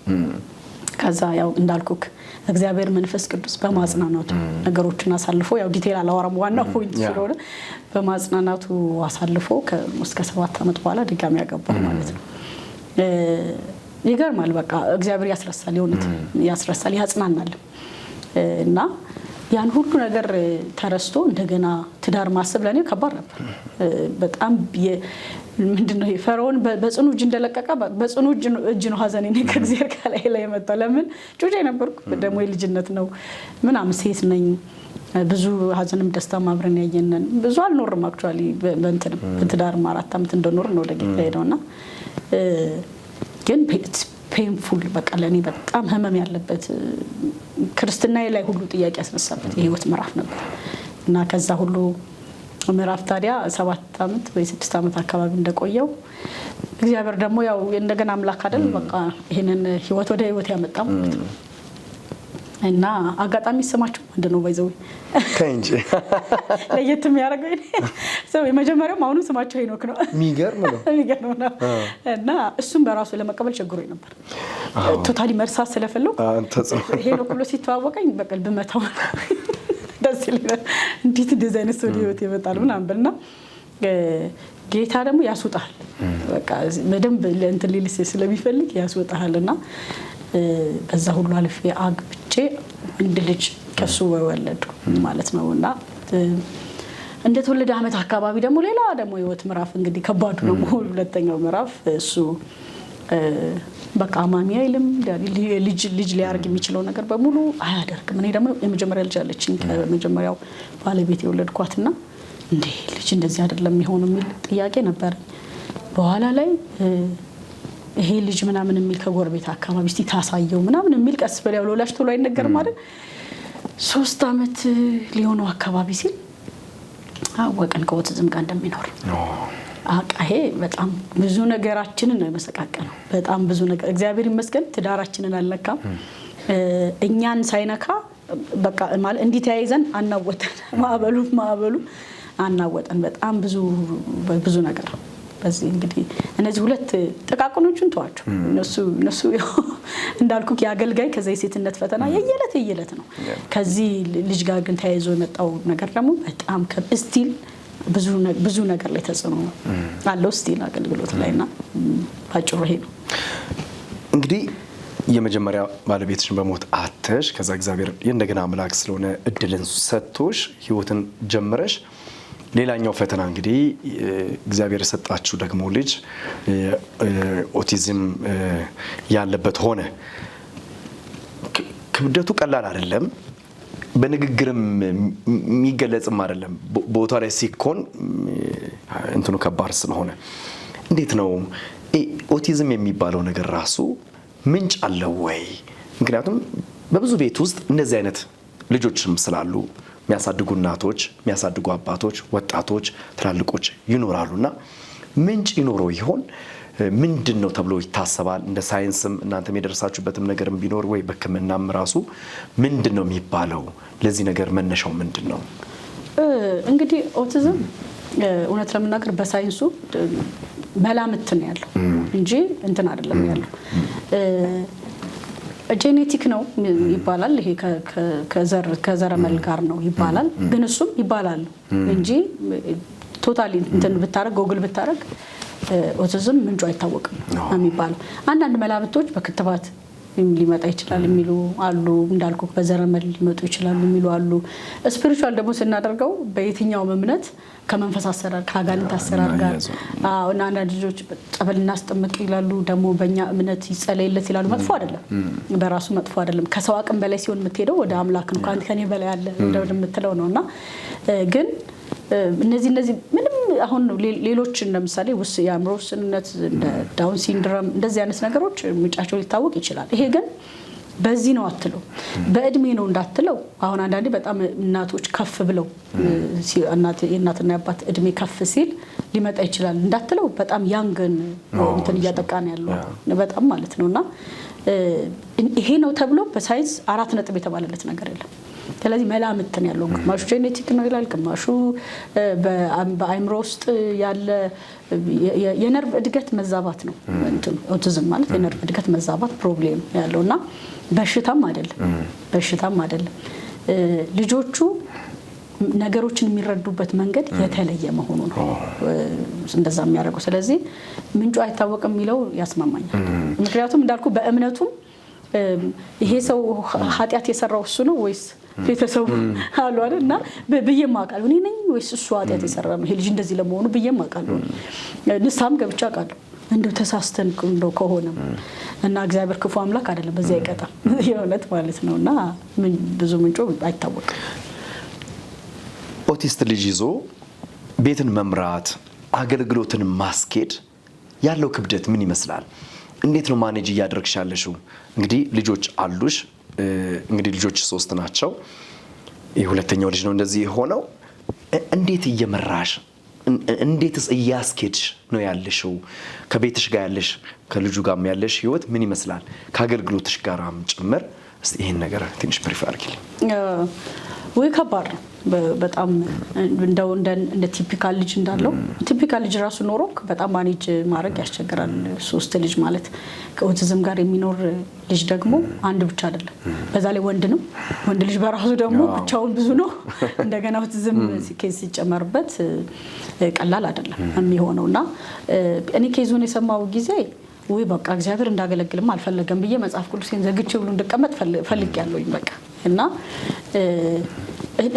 ከዛ ያው እንዳልኩክ እግዚአብሔር መንፈስ ቅዱስ በማጽናናቱ ነገሮችን አሳልፎ ያው ዲቴል አላወራም ዋናው ፖይንት ስለሆነ በማጽናናቱ አሳልፎ እስከ 7 አመት በኋላ ድጋሚ ያገባው ማለት ነው። ይገርማል። በቃ እግዚአብሔር ያስረሳል፣ የሆነት ያስረሳል፣ ያጽናናል። እና ያን ሁሉ ነገር ተረስቶ እንደገና ትዳር ማሰብ ለኔ ከባድ ነበር። በጣም ምንድነው ፈርዖን በጽኑ እጅ እንደለቀቀ በጽኑ እጅ ነው ሀዘኔ ከእግዚአብሔር ጋር ላይ የመጣው። ለምን ጩጬ ነበርኩ ደግሞ የልጅነት ነው ምናምን ሴት ነኝ። ብዙ ሀዘንም ደስታም አብረን ያየነን ብዙ አልኖርም። አክቹአሊ በትዳር 4 አመት እንደኖር ነው ወደ ጌታ ሄደውና ግን ፔንፉል በቃ ለኔ በጣም ህመም ያለበት ክርስትናዬ ላይ ሁሉ ጥያቄ ያስነሳበት የህይወት ምዕራፍ ነበር። እና ከዛ ሁሉ ምዕራፍ ታዲያ 7 አመት ወይ 6 አመት አካባቢ እንደቆየው እግዚአብሔር ደግሞ ያው እንደገና አምላክ አይደል በቃ ይሄንን ህይወት ወደ ህይወት ያመጣ ማለት ነው። እና አጋጣሚ ስማቸው እንደነው ባይዘው ከእንጂ ለየት የሚያደርገው ሰው የመጀመሪያው አሁን ስማቸው ሄኖክ ነው። የሚገርም ነው። እና እሱም በራሱ ለመቀበል ቸግሮኝ ነበር። ቶታሊ መርሳት ስለፈለኩ ሄኖክ ብሎ ሲተዋወቀኝ በቀልብ መታው ደስ ይላል። እንዴት እንደዚህ አይነት ሰው ህይወት ይመጣል ምናምን በልና ጌታ ደግሞ ያስወጣል። በቃ በደንብ ለእንትን ሊልስ ስለሚፈልግ ያስወጣልና በዛ ሁሉ አልፌ አግብቼ እንድ ልጅ ከሱ ወለዱ ማለት ነውና እንደተወለደ አመት አካባቢ ደግሞ ሌላ ደግሞ ህይወት ምዕራፍ እንግዲህ ከባዱ ነው። ሁለተኛው ምዕራፍ እሱ በቃ አማሚ አይልም ልጅ ሊያርግ የሚችለው ነገር በሙሉ አያደርግም። እኔ ደግሞ የመጀመሪያ ልጅ አለችኝ ከመጀመሪያው ባለቤት የወለድኳትና እንዴ ልጅ እንደዚህ አይደለም የሚሆነው የሚል ጥያቄ ነበር። በኋላ ላይ ይሄ ልጅ ምናምን የሚል ከጎረቤት አካባቢ እስቲ ታሳየው ምናምን የሚል ቀስ በል ያው ለወላጅ ቶሎ አይነገርም አይደል 3 አመት ሊሆነው አካባቢ ሲል አወቀን ከኦቲዝም ጋር እንደሚኖር። ይሄ በጣም ብዙ ነገራችንን ነው የመሰቃቀለው። በጣም ብዙ ነገር እግዚአብሔር ይመስገን ትዳራችንን አልነካም። እኛን ሳይነካ በቃ ማለት እንዲህ ተያይዘን አናወጠን ማዕበሉ አናወጠን። በጣም ብዙ ነገር በዚህ እንግዲህ እነዚህ ሁለት ጥቃቅኖቹን ተዋቸው። እነሱ እንዳልኩክ ያገልጋይ ከዛ የሴትነት ፈተና የየለት ነው። ከዚህ ልጅ ጋር ግን ተያይዞ የመጣው ነገር ደግሞ በጣም ስቲል ብዙ ነገር ላይ ተጽዕኖ አለው ስቲል አገልግሎት ላይና ባጭሩ ይሄ ነው። እንግዲህ የመጀመሪያ ባለቤትሽን በሞት አተሽ ከዛ እግዚአብሔር እንደገና አምላክ ስለሆነ እድልን ሰጥቶሽ ህይወትን ጀምረሽ ሌላኛው ፈተና እንግዲህ እግዚአብሔር የሰጣችሁ ደግሞ ልጅ ኦቲዝም ያለበት ሆነ። ክብደቱ ቀላል አይደለም፣ በንግግርም የሚገለጽም አይደለም። ቦታ ላይ ሲኮን እንትኑ ከባድ ስለሆነ እንዴት ነው ኦቲዝም የሚባለው ነገር ራሱ ምንጭ አለው ወይ? ምክንያቱም በብዙ ቤት ውስጥ እንደዚህ አይነት ልጆችም ስላሉ የሚያሳድጉ እናቶች፣ የሚያሳድጉ አባቶች፣ ወጣቶች፣ ትላልቆች ይኖራሉና ምንጭ ይኖረው ይሆን? ምንድነው ተብሎ ይታሰባል? እንደ ሳይንስም እናንተም የደረሳችሁበትም ነገርም ቢኖር ወይ በሕክምናም ራሱ ምንድነው የሚባለው? ለዚህ ነገር መነሻው ምንድነው? እንግዲህ ኦቲዝም እውነት ለምናገር በሳይንሱ መላምት ነው ያለው እንጂ እንትን አይደለም ያለው። ጄኔቲክ ነው ይባላል። ይሄ ከዘረመል ጋር ነው ይባላል። ግን እሱም ይባላል እንጂ ቶታሊ እንትን ብታረግ ጎግል ብታረግ ኦቲዝም ምንጩ አይታወቅም የሚባለው። አንዳንድ መላምቶች በክትባት ሊመጣ ይችላል የሚሉ አሉ። እንዳልኩ በዘረመል ሊመጡ ይችላሉ የሚሉ አሉ። ስፒሪቹዋል ደግሞ ስናደርገው በየትኛውም እምነት ከመንፈስ አሰራር ከአጋንንት አሰራር ጋር እና አንዳንድ ልጆች ጸበል እናስጠምቅ ይላሉ። ደግሞ በእኛ እምነት ይጸለይለት ይላሉ። መጥፎ አይደለም፣ በራሱ መጥፎ አይደለም። ከሰው አቅም በላይ ሲሆን የምትሄደው ወደ አምላክ ነው። ከኔ በላይ አለ እንደምትለው ነውና ግን እነዚህ ምንም አሁን ሌሎች ለምሳሌ የአእምሮ ውስንነት እንደ ዳውን ሲንድሮም እንደዚህ አይነት ነገሮች ምንጫቸው ሊታወቅ ይችላል። ይሄ ግን በዚህ ነው አትለው፣ በእድሜ ነው እንዳትለው። አሁን አንዳንዴ በጣም እናቶች ከፍ ብለው የእናትና የአባት እድሜ ከፍ ሲል ሊመጣ ይችላል እንዳትለው። በጣም ያንግን እንትን እያጠቃን ያለው በጣም ማለት ነውና ይሄ ነው ተብሎ በሳይንስ 4 ነጥብ የተባለለት ነገር የለም። ስለዚህ መላምት ነው ያለው። ግማሹ ጄኔቲክ ነው ይላል፣ ግማሹ በአእምሮ ውስጥ ያለ የነርቭ እድገት መዛባት ነው። እንትን ኦቲዝም ማለት የነርቭ እድገት መዛባት ፕሮብሌም ያለውና በሽታም አይደለም። ልጆቹ ነገሮችን የሚረዱበት መንገድ የተለየ መሆኑ ነው እንደዛ የሚያደርገው። ስለዚህ ምንጩ አይታወቅም የሚለው ያስማማኛል። ምክንያቱም እንዳልኩ በእምነቱም ይሄ ሰው ኃጢአት የሰራው እሱ ነው ወይስ ቤተሰቡ አሉ አይደልና በየም አውቃለሁ እኔ ነኝ ወይስ እሱ ኃጢአት የሰራ ነው ይሄ ልጅ እንደዚህ ለመሆኑ በየም አውቃለሁ። ንስሐም ገብቻ አውቃለሁ እንደው ተሳስተን እንደው ከሆነ እና እግዚአብሔር ክፉ አምላክ አይደለም በዚህ አይቀጣም የእውነት ማለት ነውና ብዙ ምንጩ አይታወቅም። ኦቲስት ልጅ ይዞ ቤትን መምራት አገልግሎትን ማስኬድ ያለው ክብደት ምን ይመስላል? እንዴት ነው ማኔጅ እያደረግሽ ያለሽው? እንግዲህ ልጆች አሉሽ። እንግዲህ ልጆች 3 ናቸው። የሁለተኛው ልጅ ነው እንደዚህ ሆነው። እንዴት እየመራሽ እንዴትስ እያስኬድሽ ነው ያለሽው? ከቤትሽ ጋር ያለሽ ከልጁ ጋርም ያለሽ ህይወት ምን ይመስላል? ከአገልግሎትሽ ጋርም ጭምር እስቲ ይሄን ነገር ትንሽ ብሪፍ አድርጊልኝ። ወይ ከባድ ነው በጣም እንደ ቲፒካል ልጅ እንዳለው ቲፒካል ልጅ ራሱ ኖሮ በጣም ማኔጅ ማድረግ ያስቸግራል። 3 ልጅ ማለት ከኦቲዝም ጋር የሚኖር ልጅ ደግሞ አንድ ብቻ አይደለም፣ በዛ ላይ ወንድ ነው። ወንድ ልጅ በራሱ ደግሞ ብቻውን ብዙ ነው። እንደገና ኦቲዝም ኬዝ ሲጨመርበት ቀላል አይደለም የሚሆነውና እኔ ኬዙን የሰማው ጊዜ ወይ በቃ እግዚአብሔር እንዳገለግልም አልፈለገም ብዬ መጽሐፍ ቅዱሴን ዘግቼ ብሎ እንድቀመጥ ፈልጌያለሁኝ በቃ እና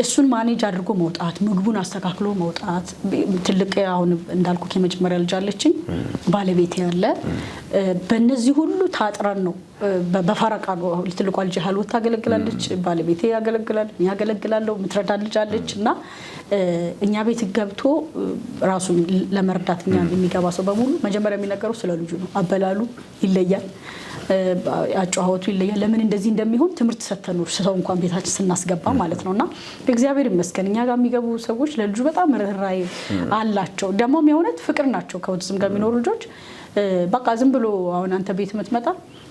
እሱን ማኔጅ አድርጎ መውጣት ምግቡን አስተካክሎ መውጣት ትልቅ አሁን እንዳልኩ ከመጀመሪያ ልጅ አለችኝ ባለቤቴ ያለ በእነዚህ ሁሉ ታጥረን ነው በፈረቃ ነው ትልቋ ልጅ ሀልወት ታገለግላለች ባለቤቴ ያገለግላል ያገለግላለው ምትረዳ ልጅ አለችና እኛ ቤት ገብቶ ራሱ ለመርዳት የሚገባ ሰው በሙሉ መጀመሪያ የሚነገረው ስለ ልጁ ነው አበላሉ ይለያል አጫዋወቱ ይለያል ለምን እንደዚህ እንደሚሆን ትምህርት ሰተኑ ሰው እንኳን ቤታችን ስናስገባ ማለት ነውና እግዚአብሔር ይመስገን እኛ ጋር የሚገቡ ሰዎች ለልጁ በጣም ርህራሄ አላቸው ደግሞ የሆነት ፍቅር ናቸው ከወጥስም ጋር የሚኖሩ ልጆች በቃ ዝም ብሎ አሁን አንተ ቤት መጥመጣ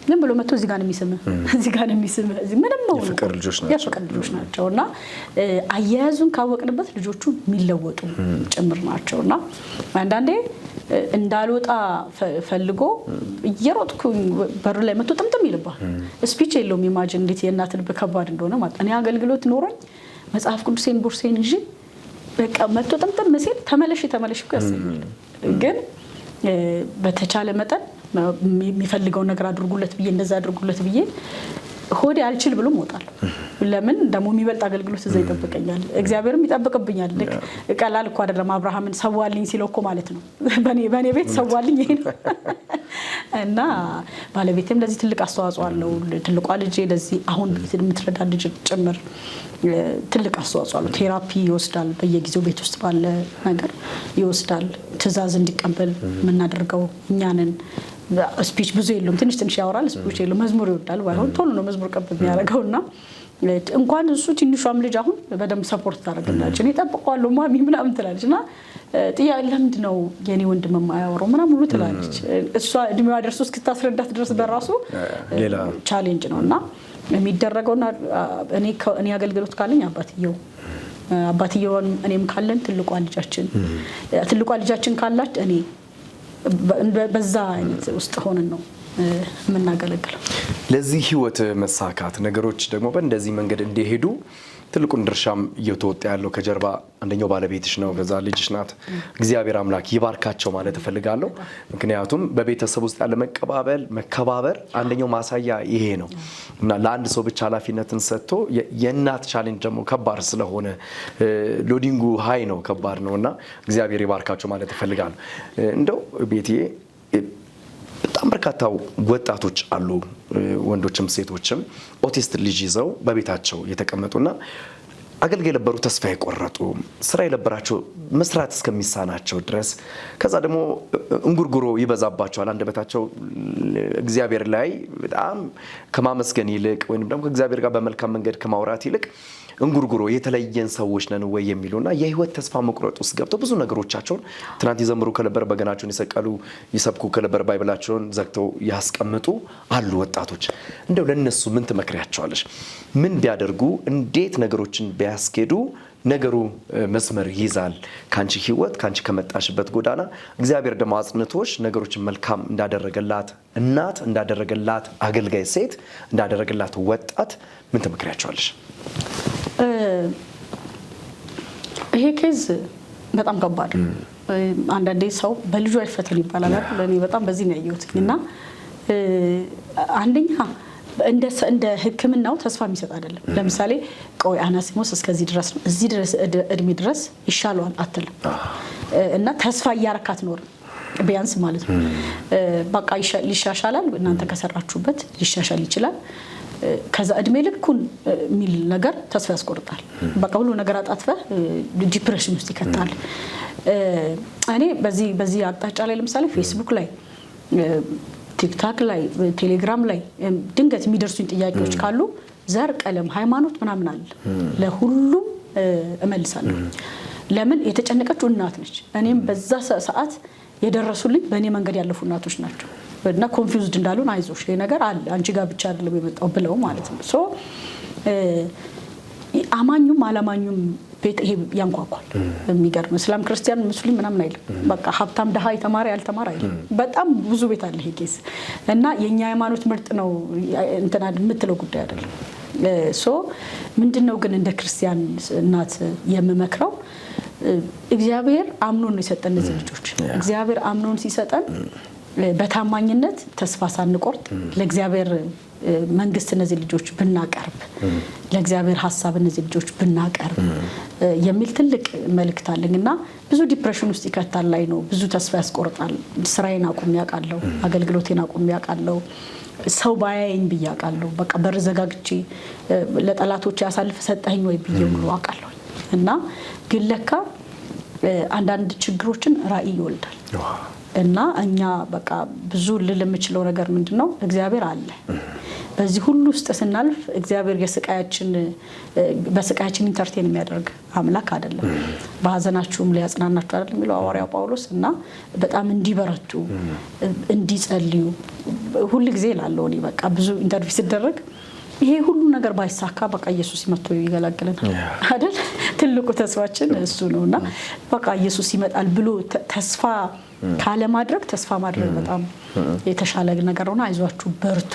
ዝም ብሎ መጥቶ እዚህ ጋር ነው የሚስምህ እዚህ ጋር ነው የሚስምህ እዚህ ምንም ነው የፍቅር ልጆች ናቸውና አያያዙን ካወቅንበት ልጆቹ የሚለወጡ ጭምር ናቸውና አንዳንዴ እንዳልወጣ ፈልጎ እየሮጥኩ በር ላይ መጥቶ ጥምጥም ይልባል ስፒች የለውም ኢማጂን እንዴት የእናት ልብ ከባድ እንደሆነ ማለት እኔ አገልግሎት ኖሮኝ መጽሐፍ ቅዱሴን ቦርሴን እንጂ በቃ መጥቶ ጥምጥም ሲል ተመለሽ ያሰኛል ግን በተቻለ መጠን የሚፈልገው ነገር አድርጉለት ብዬ እንደዛ አድርጉለት ብዬ ሆዴ አልችል ብሎ ሞታል ለምን ደሞ የሚበልጥ አገልግሎት እዛ ይጠብቀኛል እግዚአብሔርም ይጠብቅብኛል ቀላል እኮ አይደለም አብርሃምን ሰዋልኝ ሲለው እኮ ማለት ነው በኔ ቤት ሰዋልኝ ይሄን እና ባለቤቴም ለዚህ ትልቅ አስተዋጽኦ አለው ትልቋ ልጅ ለዚህ አሁን የምትረዳ ልጅ ጭምር ትልቅ አስተዋጽኦ አለው ቴራፒ ይወስዳል በየጊዜው ቤት ውስጥ ባለ ነገር ይወስዳል ትዕዛዝ እንዲቀበል ምናደርገው እኛንን ስፒች ብዙ የለም ትንሽ ያወራል ስፒች የለም መዝሙር ይወዳል ባይሆን ቶሎ ነው መዝሙር ቀብ የሚያደርገውና እንኳን እሱ ትንሿም ልጅ አሁን በደም ሰፖርት ታደርጋለች እኔ ተጠብቀዋለሁ ማሚ ምናምን ትላለችና ጥያቄ ለምንድን ነው የኔ ወንድም የማያወራው ምናምን ሁሉ ትላለች እሷ እድሜዋ ደርሶ እስክታስረዳት ድረስ በራሱ ሌላ ቻሌንጅ ነውና የሚደረገውና እኔ አገልግሎት ካለኝ አባትየውን እኔም ካለን ትልቋ ልጃችን ካላች እኔ በዛ አይነት ውስጥ ሆነን ነው ምናገለግለው ለዚህ ህይወት መሳካት ነገሮች ደግሞ በእንደዚህ መንገድ እንዲሄዱ ትልቁን ድርሻም እየተወጣ ያለው ከጀርባ አንደኛው ባለቤትሽ ነው ከዛ ልጅሽ ናት እግዚአብሔር አምላክ ይባርካቸው ማለት እፈልጋለሁ ምክንያቱም በቤተሰብ ውስጥ ያለ መከባበር አንደኛው ማሳያ ይሄ ነው እና ለአንድ ሰው ብቻ ኃላፊነትን ሰጥቶ የእናት ቻሌንጅ ደግሞ ከባድ ስለሆነ ሎዲንጉ ሃይ ነው ከባድ ነውና እግዚአብሔር ይባርካቸው ማለት እፈልጋለሁ እንደው ቤትዬ በጣም በርካታ ወጣቶች አሉ ወንዶችም ሴቶችም ኦቲስት ልጅ ይዘው በቤታቸው የተቀመጡና አገልጋይ የነበሩ ተስፋ የቆረጡ ስራ የነበራቸው መስራት እስከሚሳናቸው ድረስ ከዛ ደግሞ እንጉርጉሮ ይበዛባቸዋል አንደበታቸው እግዚአብሔር ላይ በጣም ከማመስገን ይልቅ ወይንም ደግሞ ከእግዚአብሔር ጋር በመልካም መንገድ ከማውራት ይልቅ እንጉርጉሮ የተለየን ሰዎች ነን ወይ የሚሉና የህይወት ተስፋ መቁረጥ ውስጥ ገብተው ብዙ ነገሮቻቸውን ትናንት ይዘምሩ ከለበር በገናቸውን ይሰቀሉ ይሰብኩ ከለበር ባይብላቸውን ዘግተው ያስቀምጡ አሉ ወጣቶች እንደው ለነሱ ምን ትመክሪያቸዋለሽ ምን ቢያደርጉ እንዴት ነገሮችን ቢያስኬዱ ነገሩ መስመር ይዛል ካንቺ ህይወት ካንቺ ከመጣሽበት ጎዳና እግዚአብሔር ደግሞ አጽንቶሽ ነገሮችን መልካም እንዳደረገላት እናት እንዳደረገላት አገልጋይ ሴት እንዳደረገላት ወጣት ምን ትመክሪያቸዋለሽ ይሄ ኬዝ በጣም ከባድ አንዳንዴ ሰው በልጁ አይፈተን ይባላል ለኔ በጣም በዚህ ነው ያየሁትና አንደኛ እንደ ህክምናው ተስፋ የሚሰጥ አይደለም ለምሳሌ ቆይ አናሲሞስ እስከዚህ ድረስ ነው እዚህ ድረስ እድሜ ድረስ ይሻላል አትልም እና ተስፋ ያረካት ኖር ቢያንስ ማለት ነው በቃ ይሻሻላል እናንተ ከሰራችሁበት ሊሻሻል ይችላል ከዛ እድሜ ልኩን ሚል ነገር ተስፋ ያስቆርጣል በቃ ሁሉ ነገር አጣጥፈ ዲፕሬሽን ውስጥ ይከታል እኔ በዚህ አቅጣጫ ላይ ለምሳሌ ፌስቡክ ላይ ቲክቶክ ላይ ቴሌግራም ላይ ድንገት የሚደርሱኝ ጥያቄዎች ካሉ ዘር ቀለም ሃይማኖት ምናምን አለ ለሁሉም እመልሳለሁ ለምን የተጨነቀችው እናት ነች እኔም በዛ ሰዓት የደረሱልኝ በእኔ መንገድ ያለፉ እናቶች ናቸው እና ኮንፊውዝድ እንዳሉን አይዞሽ ይሄ ነገር አለ አንቺ ጋር ብቻ አይደለም የመጣው ብለው ማለት ነው ሶ አማኙም አላማኙም ቤት ይሄ ያንኳኳል የሚገርም እስላም ክርስቲያን ሙስሊም ምናምን አይልም በቃ ሀብታም ደሃ የተማረ ያልተማረ አይልም በጣም ብዙ ቤት አለ ይሄ ኬስ እና የኛ ሃይማኖት ምርጥ ነው እንትና የምትለው ጉዳይ አይደለም ሶ ምንድነው ግን እንደ ክርስቲያን እናት የምመክረው እግዚአብሔር አምኖን ነው የሰጠን እነዚህ ልጆች እግዚአብሔር አምኖን ሲሰጠን በታማኝነት ተስፋ ሳንቆርጥ ለእግዚአብሔር መንግስት እነዚህ ልጆች ብናቀርብ ለእግዚአብሔር ሐሳብ እነዚህ ልጆች ብናቀርብ የሚል ትልቅ መልእክት አለኝና ብዙ ዲፕሬሽን ውስጥ ይከታል ላይ ነው ብዙ ተስፋ ያስቆርጣል ስራዬን አቁም ያቃለው አገልግሎቴን አቁም ያቃለው ሰው ባያየኝ ብያቃለው በቃ በርዘጋግጪ ለጠላቶች ያሳልፍ ሰጠኝ ወይ ብየው አቃለው እና ግን ለካ አንዳንድ ችግሮችን ራእይ ይወልዳል እና እኛ በቃ ብዙ ልልምችለው ነገር ምንድነው እግዚአብሔር አለ በዚህ ሁሉ ውስጥ ስናልፍ እግዚአብሔር በስቃያችን ኢንተርቴን የሚያደርግ አምላክ አይደለም በሐዘናችሁም ሊያጽናናችሁ አይደለም የሚለው ሐዋርያው ጳውሎስ እና በጣም እንዲበረቱ እንዲጸልዩ ሁሉ ጊዜ ላለው እኔ በቃ ብዙ ኢንተርቪው ሲደረግ ይሄ ሁሉ ነገር ባይሳካ በቃ ኢየሱስ ይመጣ ይገላግለናል አይደል ትልቁ ተስፋችን እሱ ነውና በቃ ኢየሱስ ይመጣል ብሎ ተስፋ ካለ ማድረግ ተስፋ ማድረግ በጣም የተሻለ ነገር ነው አይዟችሁ በርቱ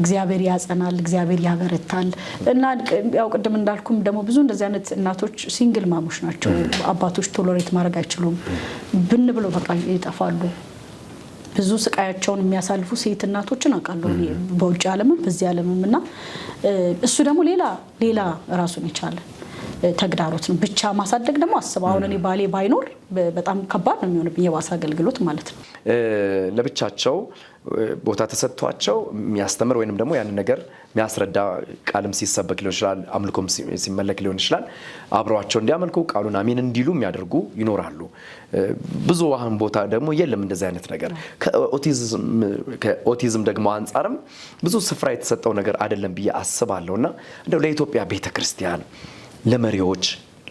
እግዚአብሔር ያጸናል እግዚአብሔር ያበረታል እና ያው ቅድም እንዳልኩም ደግሞ ብዙ እንደዚህ አይነት እናቶች ሲንግል ማሞች ናቸው አባቶች ቶለሬት ማድረግ አይችሉም ብን ብለው በቃ ይጠፋሉ ብዙ ስቃያቸውን የሚያሳልፉ ሴት እናቶችን አቃለው በውጭ ዓለምም በዚህ ዓለምምና እሱ ደግሞ ሌላ ራሱን ይቻላል ተግዳሮት ነው ብቻ ማሳደግ ደግሞ አስበው አሁን እኔ ባሌ ባይኖር በጣም ከባድ ነው የሚሆነው የዋሳ አገልግሎት ማለት ነው ለብቻቸው ቦታ ተሰጥቷቸው የሚያስተምር ወይንም ደግሞ ያን ነገር የሚያስረዳ ቃልም ሲሰበክ ሊሆን ይችላል አምልኮም ሲመለክ ሊሆን ይችላል አብረዋቸው እንዲያመልኩ ቃሉን አሜን እንዲሉ የሚያደርጉ ይኖራሉ ብዙ አሁን ቦታ ደግሞ የለም እንደዚህ አይነት ነገር ከኦቲዝም ደግሞ አንፃርም ብዙ ስፍራ የተሰጠው ነገር አይደለም ብዬ አስባለሁና እንደው ለኢትዮጵያ ቤተክርስቲያን ለመሪዎች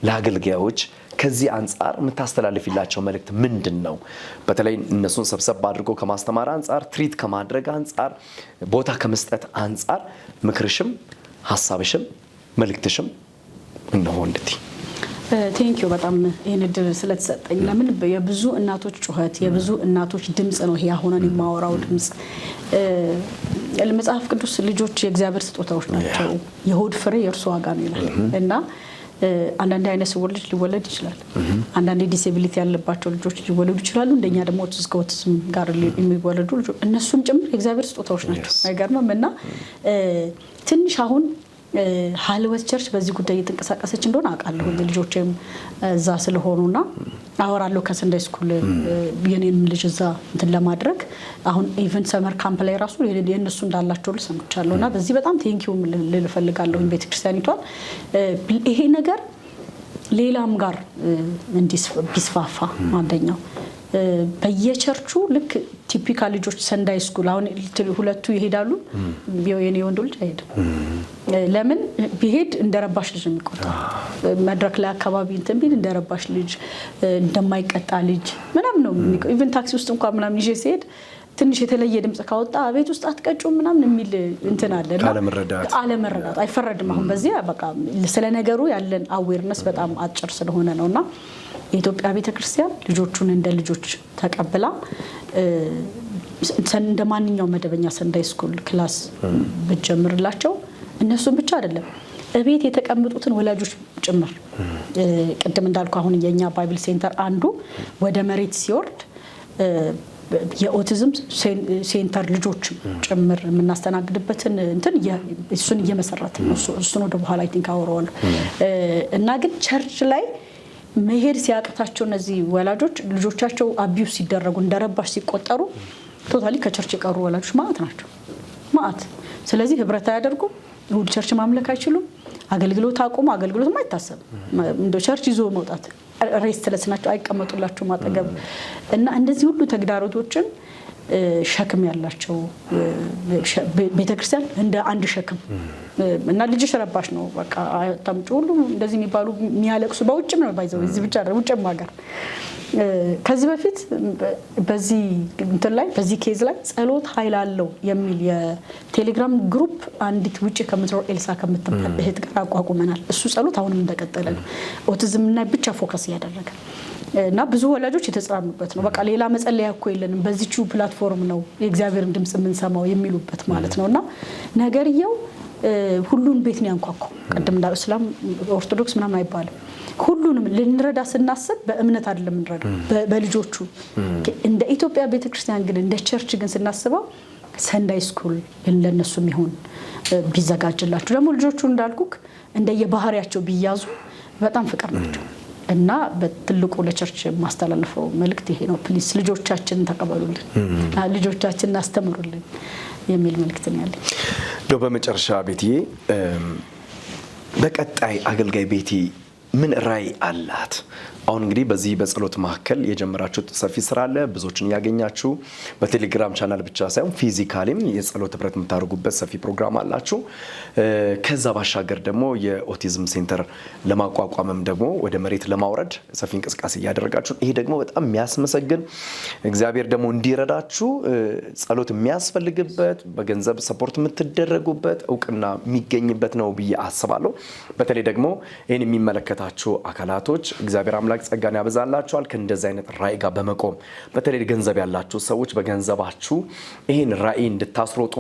ለአገልጋዮች ከዚህ አንፃር የምታስተላልፊላቸው መልእክት ምንድነው በተለይ እነሱን ሰብሰብ አድርጎ ከማስተማር አንፃር ትሪት ከማድረግ አንፃር ቦታ ከመስጠት አንፃር ምክርሽም ሐሳብሽም መልእክትሽም እነሆ እንድቲ ቴንክ ዩ በጣም ይሄን እድል ስለተሰጠኝ ለምን የብዙ እናቶች ጩኸት የብዙ እናቶች ድምጽ ነው ይሄ አሁን እኔ ማወራው ድምጽ ለመጽሐፍ ቅዱስ ልጆች የእግዚአብሔር ስጦታዎች ናቸው የሆድ ፍሬ የእርሱ ዋጋ ነው ይላል እና አንዳንድ አይነት ሰው ልጅ ሊወለድ ይችላል አንዳንድ ዲሴቢሊቲ ያለባቸው ልጆች ሊወለዱ ይችላሉ እንደኛ ደግሞ ኦቲዝም ጋር የሚወለዱ ልጆች እነሱም ጭምር የእግዚአብሔር ስጦታዎች ናቸው አይገርምም እና ትንሽ አሁን ሃልወት ቸርች በዚህ ጉዳይ እየተንቀሳቀሰች እንደሆነ አቃለሁ ልጆቼም እዛ ስለሆኑና አወራለሁ ከሰንዳይ ስኩል የኔን ልጅ እዛ እንትን ለማድረግ አሁን ኢቨንት ሰመር ካምፕ ላይ ራሱ የነሱ እንዳላቸው ልሰምቻለሁና በዚህ በጣም ቴንኪው ልፈልጋለሁ ቤተክርስቲያኒቷን ይሄ ነገር ሌላም ጋር እንዲስፋፋ አንደኛው በየቸርቹ ልክ ቲፒካል ልጆች ሰንዳይ ስኩል አሁን ሁለቱ ይሄዳሉ የኔ ወንድ ልጅ አይሄድም ለምን ቢሄድ እንደረባሽ ልጅ የሚቆጣው መድረክ ላይ አካባቢ እንትን ቢል እንደረባሽ ልጅ እንደማይቀጣ ልጅ ምናምን ነው ኢቨን ታክሲ ውስጥ እንኳን ምናምን ይዤ ሲሄድ ትንሽ የተለየ ድምጽ ካወጣ ቤት ውስጥ አትቀጩ ምናምን የሚል እንትን አለና አለመረዳት አይፈረድም አሁን በዚህ በቃ ስለ ነገሩ ያለን አዌርነስ በጣም አጭር ስለሆነ ነውና የኢትዮጵያ ቤተክርስቲያን ልጆቹን እንደ ልጆች ተቀብላ እንደማንኛው መደበኛ ሰንዳይ ስኩል ክላስ በጀምርላቸው እነሱን ብቻ አይደለም እቤት የተቀመጡትን ወላጆች ጭምር ቅድም እንዳልኩ አሁን የኛ ባይብል ሴንተር አንዱ ወደ መሬት ሲወርድ የኦቲዝም ሴንተር ልጆች ጭምር የምናስተናግድበትን እንትን እሱን እየመሰረትን ነው እሱን ወደ በኋላ አይ ቲንክ አወራዋለሁ እና ግን ቸርች ላይ መሄድ ሲያቅታቸው እነዚህ ወላጆች ልጆቻቸው አቢዩስ ሲደረጉ እንደረባሽ ሲቆጠሩ ቶታሊ ከቸርች የቀሩ ወላጆች ማለት ናቸው ማለት ስለዚህ ህብረት ያደርጉ ሁሉ ቸርች ማምለክ አይችሉም አገልግሎት አቁሙ አገልግሎት ማይታሰብ እንደ ቸርች ይዞ መውጣት ሬስትለስ ናቸው አይቀመጡላችሁ ማጠገብ እና እንደዚህ ሁሉ ተግዳሮቶችን ሸክም ያላቸው ቤተክርስቲያን እንደ አንድ ሸክም እና ልጅሽ ረባሽ ነው በቃ ታምጪ ሁሉ እንደዚህ የሚባሉ የሚያለቅሱ በውጭም ነው ባይዘው እዚህ ብቻ አይደለም ውጭም ሀገር ከዚህ በፊት በዚህ እንትን ላይ በዚህ ኬዝ ላይ ጸሎት ኃይል አለው የሚል የቴሌግራም ግሩፕ አንዲት ውጪ ከምትኖር ኤልሳ ከምትባል እህት ጋር አቋቁመናል እሱ ጸሎት አሁንም እንደቀጠለ ነው ኦቲዝም እና ብቻ ፎከስ ያደረገ እና ብዙ ወላጆች የተጽናኑበት ነው በቃ ሌላ መጸለያ እኮ የለንም በዚህው ፕላትፎርም ነው የእግዚአብሔርን ድምጽ የምንሰማው የሚሉበት ማለት ነውና ነገርየው ሁሉን ቤት ነው ያንኳኳው ቀደም እንዳው እስላም ኦርቶዶክስ ምናምን አይባልም ሁሉንም ልንረዳ ስናስብ በእምነት አይደለም እንረዳ በልጆቹ እንደ ኢትዮጵያ ቤተክርስቲያን ግን እንደ ቸርች ግን ስናስበው ሰንዳይ ስኩል ለነሱም ይሁን ቢዘጋጅላችሁ ደግሞ ልጆቹ እንዳልኩክ እንደየባህሪያቸው ቢያዙ በጣም ፍቅር ናቸው እና በትልቁ ለቸርች ማስተላለፈው መልእክት ይሄ ነው። ፕሊስ ልጆቻችንን ተቀበሉልን፣ ልጆቻችንን አስተምሩልን የሚል መልእክት ነው ያለኝ። በመጨረሻ ቤትዬ በቀጣይ አገልጋይ ቤቲ ምን ራዕይ አላት? አሁን እንግዲህ በዚህ በጸሎት ማዕከል የጀመራችሁት ሰፊ ስራ አለ። ብዙዎችን ያገኛችሁ በቴሌግራም ቻናል ብቻ ሳይሆን ፊዚካሊም የጸሎት ህብረት የምታደርጉበት ሰፊ ፕሮግራም አላችሁ። ከዛ ባሻገር ደግሞ የኦቲዝም ሴንተር ለማቋቋምም ደግሞ ወደ መሬት ለማውረድ ሰፊ እንቅስቃሴ እያደረጋችሁ፣ ይሄ ደግሞ በጣም የሚያስመሰግን እግዚአብሔር ደግሞ እንዲረዳችሁ ጸሎት የሚያስፈልግበት በገንዘብ ሰፖርት የምትደረጉበት እውቅና የሚገኝበት ነው ብዬ አስባለሁ። በተለይ ደግሞ ይህን የሚመለከታችሁ አካላቶች እግዚአብሔር አምላክ ጸጋን ያበዛላችኋል። ከእንደዚህ አይነት ራዕይ ጋር በመቆም በተለይ ገንዘብ ያላችሁ ሰዎች በገንዘባችሁ ይህን ራዕይ እንድታስሮጡ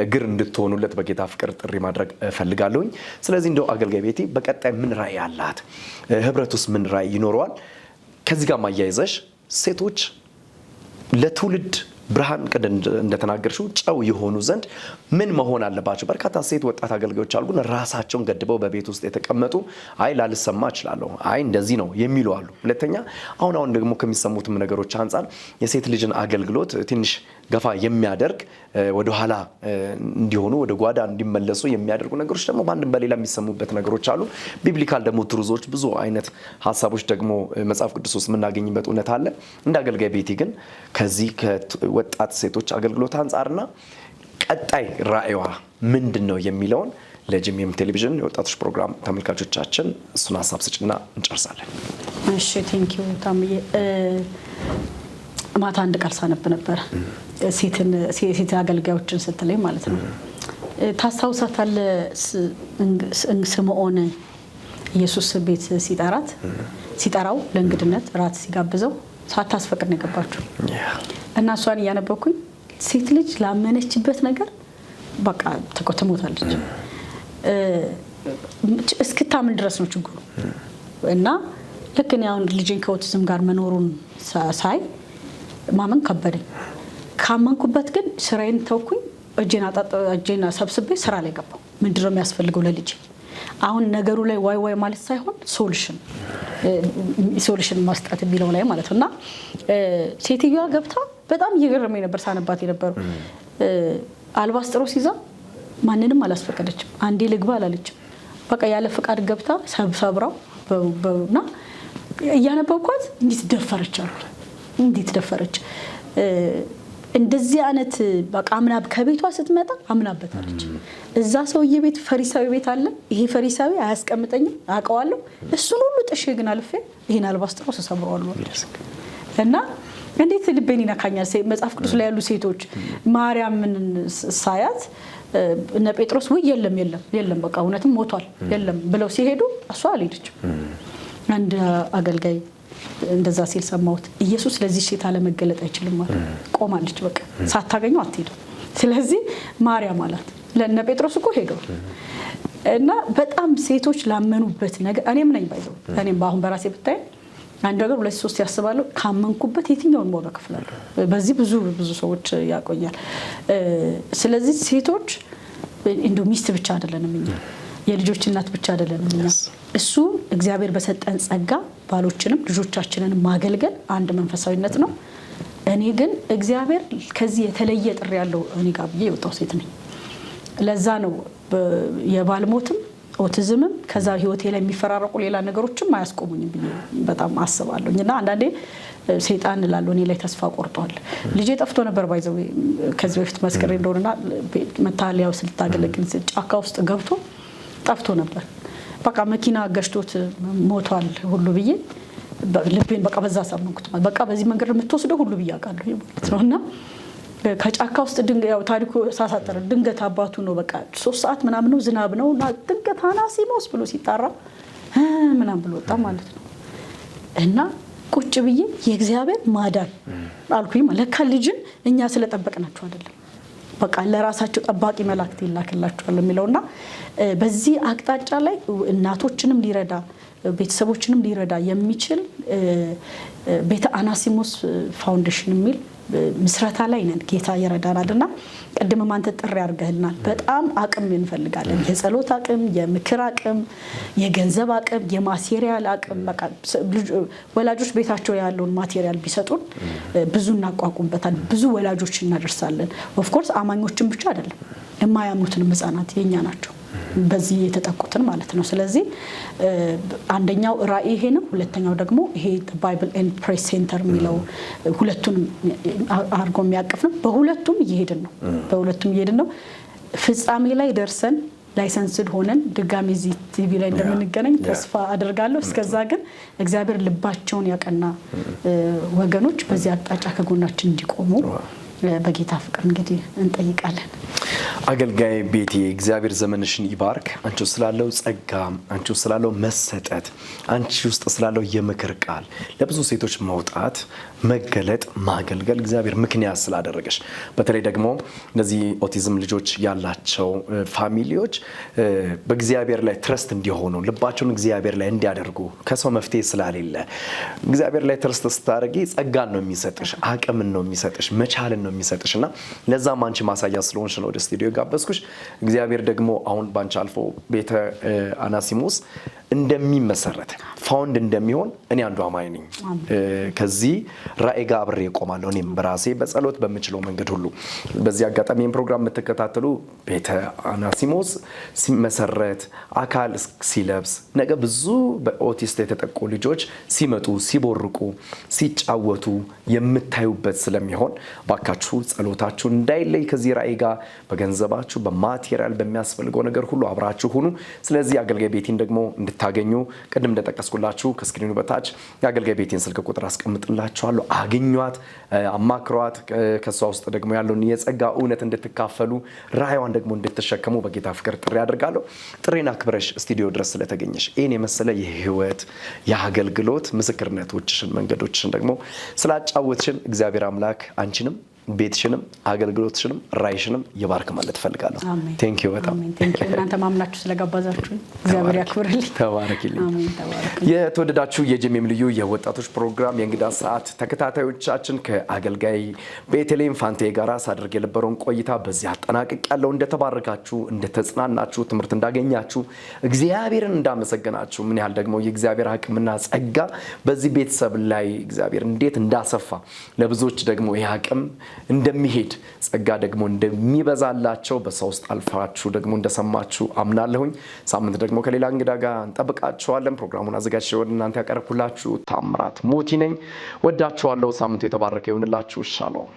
እግር እንድትሆኑለት በጌታ ፍቅር ጥሪ ማድረግ እፈልጋለሁኝ። ስለዚህ እንደው አገልጋይ ቤቲ በቀጣይ ምን ራዕይ አላት? ህብረት ውስጥ ምን ራዕይ ይኖረዋል? ከዚህ ጋር ማያይዘሽ ሴቶች ለትውልድ ብርሃን ቀደም እንደተናገርሽው ጨው የሆኑ ዘንድ ምን መሆን አለባቸው? በርካታ ሴት ወጣት አገልጋዮች አሉን ራሳቸውን ገድበው በቤት ውስጥ የተቀመጡ አይ ላልሰማ እችላለሁ አይ እንደዚህ ነው የሚሉ አሉ። ሁለተኛ አሁን ደግሞ ከሚሰሙትም ነገሮች አንፃር የሴት ልጅን አገልግሎት ትንሽ ገፋ የሚያደርግ ወደ ኋላ እንዲሆኑ ወደ ጓዳ እንዲመለሱ የሚያደርጉ ነገሮች ደግሞ በአንድም በሌላ የሚሰሙበት ነገሮች አሉ። ቢብሊካል ደግሞ ትሩዞች ብዙ አይነት ሀሳቦች ደግሞ መጽሐፍ ቅዱስ ውስጥ የምናገኝበት እውነት አለ። እንደ አገልጋይ ቤቲ ግን ከዚህ ከወጣት ሴቶች አገልግሎት አንፃርና ቀጣይ ራዕይዋ ምንድን ነው የሚለውን ለጂኤምኤም ቴሌቪዥን የወጣቶች ፕሮግራም ተመልካቾቻችን እሱን ሀሳብ ስጭና እንጨርሳለን። እሺ ቴንኪው ታምዬ። ማታ አንድ ቃል ሳነብ ነበር ሴት አገልጋዮችን ስትለኝ ማለት ነው። ታስታውሳታለህ? ስምዖን ኢየሱስ ቤት ሲጠራው ለእንግድነት ራት ሲጋብዘው ሳታስፈቅድ ነው የገባችው እና እሷን እያነበብኩኝ ሴት ልጅ ላመነችበት ነገር በቃ ትሞታለች እስክታምን ድረስ ነው ችግሩ። እና ልክ እኔ አሁን ልጄን ከኦቲዝም ጋር መኖሩን ሳይ ማመን ከበደኝ። ካመንኩበት ግን ስራዬን ተውኩኝ። እጄን ሰብስቤ ስራ ላይ ገባሁ። ምንድነው የሚያስፈልገው ለልጄ? አሁን ነገሩ ላይ ዋይ ማለት ሳይሆን ሶሉሽን መስጠት የሚለው ላይ ማለት ነው። እና ሴትዮዋ ገብታ በጣም እየገረመኝ ነበር ሳነባት የነበረው። አልባስጥሮስ ይዛ ማንንም አላስፈቀደችም። አንዴ ልግባ አላለችም። በቃ ያለ ፍቃድ ገብታ ሰብራው እና እያነበብኳት እንዴት ደፈረች አልኩኝ። እንዴት ደፈረች? እንደዚህ አይነት በቃ አምናብ ከቤቷ ስትመጣ አምናበታለች። እዛ ሰውዬ ቤት ፈሪሳዊ ቤት አለ። ይሄ ፈሪሳዊ አያስቀምጠኝም አውቀዋለሁ። እሱን ሁሉ ጥሼ ግን አልፌ ይሄን አልባስጥሮስ ሰብረዋለሁ እና እንዴት ልቤን ይነካኛል። መጽሐፍ ቅዱስ ላይ ያሉ ሴቶች ማርያምን ሳያት እነ ጴጥሮስ ወይ የለም በቃ እውነትም ሞቷል የለም ብለው ሲሄዱ እሷ አልሄደችም። አንድ አገልጋይ እንደዛ ሲል ሰማሁት። ኢየሱስ ለዚህ ሴት አለመገለጥ አይችልም ማለት ቆማለች። በቃ ሳታገኘው አትሄድም። ስለዚህ ማርያም አላት። ለነ ጴጥሮስ እኮ ሄደዋል። እና በጣም ሴቶች ላመኑበት ነገር እኔም ነኝ ባይዘው እኔም አሁን በራሴ ብታይ አንድ ነገር 2-3 ያስባለሁ። ካመንኩበት የትኛውን ሞራ ከፍላለሁ። በዚህ ብዙ ሰዎች ያቆኛል። ስለዚህ ሴቶች እንደው ሚስት ብቻ አይደለንም እኛ፣ የልጆች እናት ብቻ አይደለንም እኛ። እሱ እግዚአብሔር በሰጠን ጸጋ ባሎችንም ልጆቻችንን ማገልገል አንድ መንፈሳዊነት ነው። እኔ ግን እግዚአብሔር ከዚህ የተለየ ጥሪ ያለው እኔ ጋር ብዬ የወጣው ሴት ነኝ። ለዛ ነው የባል ሞትም ኦቲዝምም ከዛ ህይወቴ ላይ የሚፈራረቁ ሌላ ነገሮችም አያስቆሙኝም ብዬ በጣም አስባለሁኝ። እና አንዳንዴ ሰይጣን ላለው እኔ ላይ ተስፋ ቆርጧል። ልጄ ጠፍቶ ነበር ባይዘው ከዚህ በፊት መስከሬ እንደሆነና መታለያው ስልታገለግል ጫካ ውስጥ ገብቶ ጠፍቶ ነበር። በቃ መኪና ገሽቶት ሞቷል ሁሉ ብዬ ልቤን በቃ በዛ ሳመንኩት። በቃ በዚህ መንገድ የምትወስደው ሁሉ ብዬ አውቃለሁ ማለት ነውና ከጫካ ውስጥ ያው ታሪኩ ሳሳጠረ ድንገት አባቱ ነው በቃ 3 ሰዓት ምናምን ነው ዝናብ ነውና ድንገት አናሲሞስ ብሎ ሲጣራ ምናምን ብሎ ወጣ ማለት ነው። እና ቁጭ ብዬ የእግዚአብሔር ማዳን አልኩኝ። ለካ ልጅን እኛ ስለጠበቅናቸው አይደለም በቃ ለራሳቸው ጠባቂ መላእክት ይላክላቸዋል የሚለውና በዚህ አቅጣጫ ላይ እናቶችንም ሊረዳ ቤተሰቦችንም ሊረዳ የሚችል ቤተ አናሲሞስ ፋውንዴሽን የሚል ምስረታ ላይ ነን። ጌታ ይረዳናልና ቀድመ አንተ ጥሪ አድርገህልናል። በጣም አቅም እንፈልጋለን። የጸሎት አቅም፣ የምክር አቅም፣ የገንዘብ አቅም፣ የማቴሪያል አቅም። በቃ ወላጆች ቤታቸው ያለውን ማቴሪያል ቢሰጡን ብዙ እናቋቁምበታል፣ ብዙ ወላጆች እናደርሳለን። ኦፍ ኮርስ አማኞችን ብቻ አይደለም፣ የማያምኑትን ህፃናት የኛ ናቸው በዚህ የተጠቁትን ማለት ነው። ስለዚህ አንደኛው ራዕይ ይሄ ነው። ሁለተኛው ደግሞ ይሄ ባይብል ኤንድ ፕሬስ ሴንተር የሚለው ሁለቱንም አርጎ የሚያቅፍ ነው። በሁለቱም እየሄድን ነው። ፍጻሜ ላይ ደርሰን ላይሰንስድ ሆነን ድጋሚ እዚህ ቲቪ ላይ እንደምንገናኝ ተስፋ አደርጋለሁ። እስከዛ ግን እግዚአብሔር ልባቸውን ያቀና ወገኖች በዚህ አቅጣጫ ከጎናችን እንዲቆሙ በጌታ ፍቅር እንግዲህ እንጠይቃለን። አገልጋይ ቤቴ እግዚአብሔር ዘመንሽን ይባርክ። አንቺ ውስጥ ስላለው ጸጋ፣ አንቺ ውስጥ ስላለው መሰጠት፣ አንቺ ውስጥ ስላለው የምክር ቃል ለብዙ ሴቶች መውጣት፣ መገለጥ፣ ማገልገል እግዚአብሔር ምክንያት ስላደረገሽ በተለይ ደግሞ እነዚህ ኦቲዝም ልጆች ያላቸው ፋሚሊዎች በእግዚአብሔር ላይ ትረስት እንዲሆኑ ልባቸውን እግዚአብሔር ላይ እንዲያደርጉ ከሰው መፍትሄ ስላሌለ እግዚአብሔር ላይ ትረስት ስታደርጊ ጸጋን ነው የሚሰጥሽ፣ አቅምን ነው የሚሰጥሽ፣ መቻልን ነው የሚሰጥሽና ለዛም አንቺ ማሳያ ስለሆንሽ ነው ወደ ስቱዲዮ ጋበዝኩሽ። እግዚአብሔር ደግሞ አሁን ባንቺ አልፎ ቤተ አናሲሞስ እንደሚመሰረት ፋውንድ እንደሚሆን እኔ አንዱ አማኝ ነኝ። ከዚህ ራዕይ ጋር አብሬ እቆማለሁ እኔም በራሴ በጸሎት በምችለው መንገድ ሁሉ። በዚህ አጋጣሚ ይህን ፕሮግራም የምትከታተሉ ቤተ አናሲሞስ ሲመሰረት አካል ሲለብስ ነገ ብዙ በኦቲስት የተጠቁ ልጆች ሲመጡ ሲቦርቁ ሲጫወቱ የምታዩበት ስለሚሆን ባካችሁ ጸሎታችሁ እንዳይለይ ከዚህ ራዕይ ጋር በገንዘባችሁ በማቴሪያል በሚያስፈልገው ነገር ሁሉ አብራችሁ ሁኑ። ስለዚህ አገልጋይ ቤቴን ደግሞ እንድታገኙ ቅድም እንደጠቀስኩላችሁ ከስክሪኑ በታች የአገልጋይ ቤቴን ስልክ ቁጥር አስቀምጥላችኋለሁ። አግኟት፣ አማክሯት። ከሷ ውስጥ ደግሞ ያለውን የጸጋ እውነት እንድትካፈሉ ራዕይዋን ደግሞ እንድትሸከሙ በጌታ ፍቅር ጥሪ አድርጋለሁ። ጥሬን አክብረሽ ስቱዲዮ ድረስ ስለተገኘሽ ይህን የመሰለ የህይወት የአገልግሎት ምስክርነቶችሽን መንገዶችሽን ደግሞ ስላጫወትሽን እግዚአብሔር አምላክ አንቺንም ቤትሽንም አገልግሎትሽንም ራዕይሽንም ይባርክ ማለት ፈልጋለሁ። ቴንክ ዩ በጣም ቴንክ ዩ። እናንተ ማምናችሁ ስለጋባዛችሁ እግዚአብሔር ያክብርልኝ። ተባረክልኝ። አሜን። ተባረክ። የተወደዳችሁ የጄሜም ልዩ የወጣቶች ፕሮግራም የእንግዳ ሰዓት ተከታታዮቻችን ከአገልጋይ ቤተልሔም ፋንቴ ጋር ሳደርግ የነበረውን ቆይታ በዚህ አጠናቅቅ ያለው እንደተባረካችሁ እንደተጽናናችሁ ትምህርት እንዳገኛችሁ እግዚአብሔርን እንዳመሰገናችሁ ምን ያህል ደግሞ የእግዚአብሔር አቅምና ጸጋ በዚህ ቤተሰብ ላይ እግዚአብሔር እንዴት እንዳሰፋ ለብዙዎች ደግሞ ይህ አቅም እንደሚሄድ ጸጋ ደግሞ እንደሚበዛላቸው በሰው ውስጥ አልፋችሁ ደግሞ እንደሰማችሁ አምናለሁኝ። ሳምንት ደግሞ ከሌላ እንግዳ ጋር እንጠብቃችኋለን። ፕሮግራሙን አዘጋጅቼ ወደ እናንተ ያቀርብኩላችሁ ታምራት ሞቲ ነኝ። ወዳችኋለሁ። ሳምንቱ የተባረከ ይሁንላችሁ። ሻሎም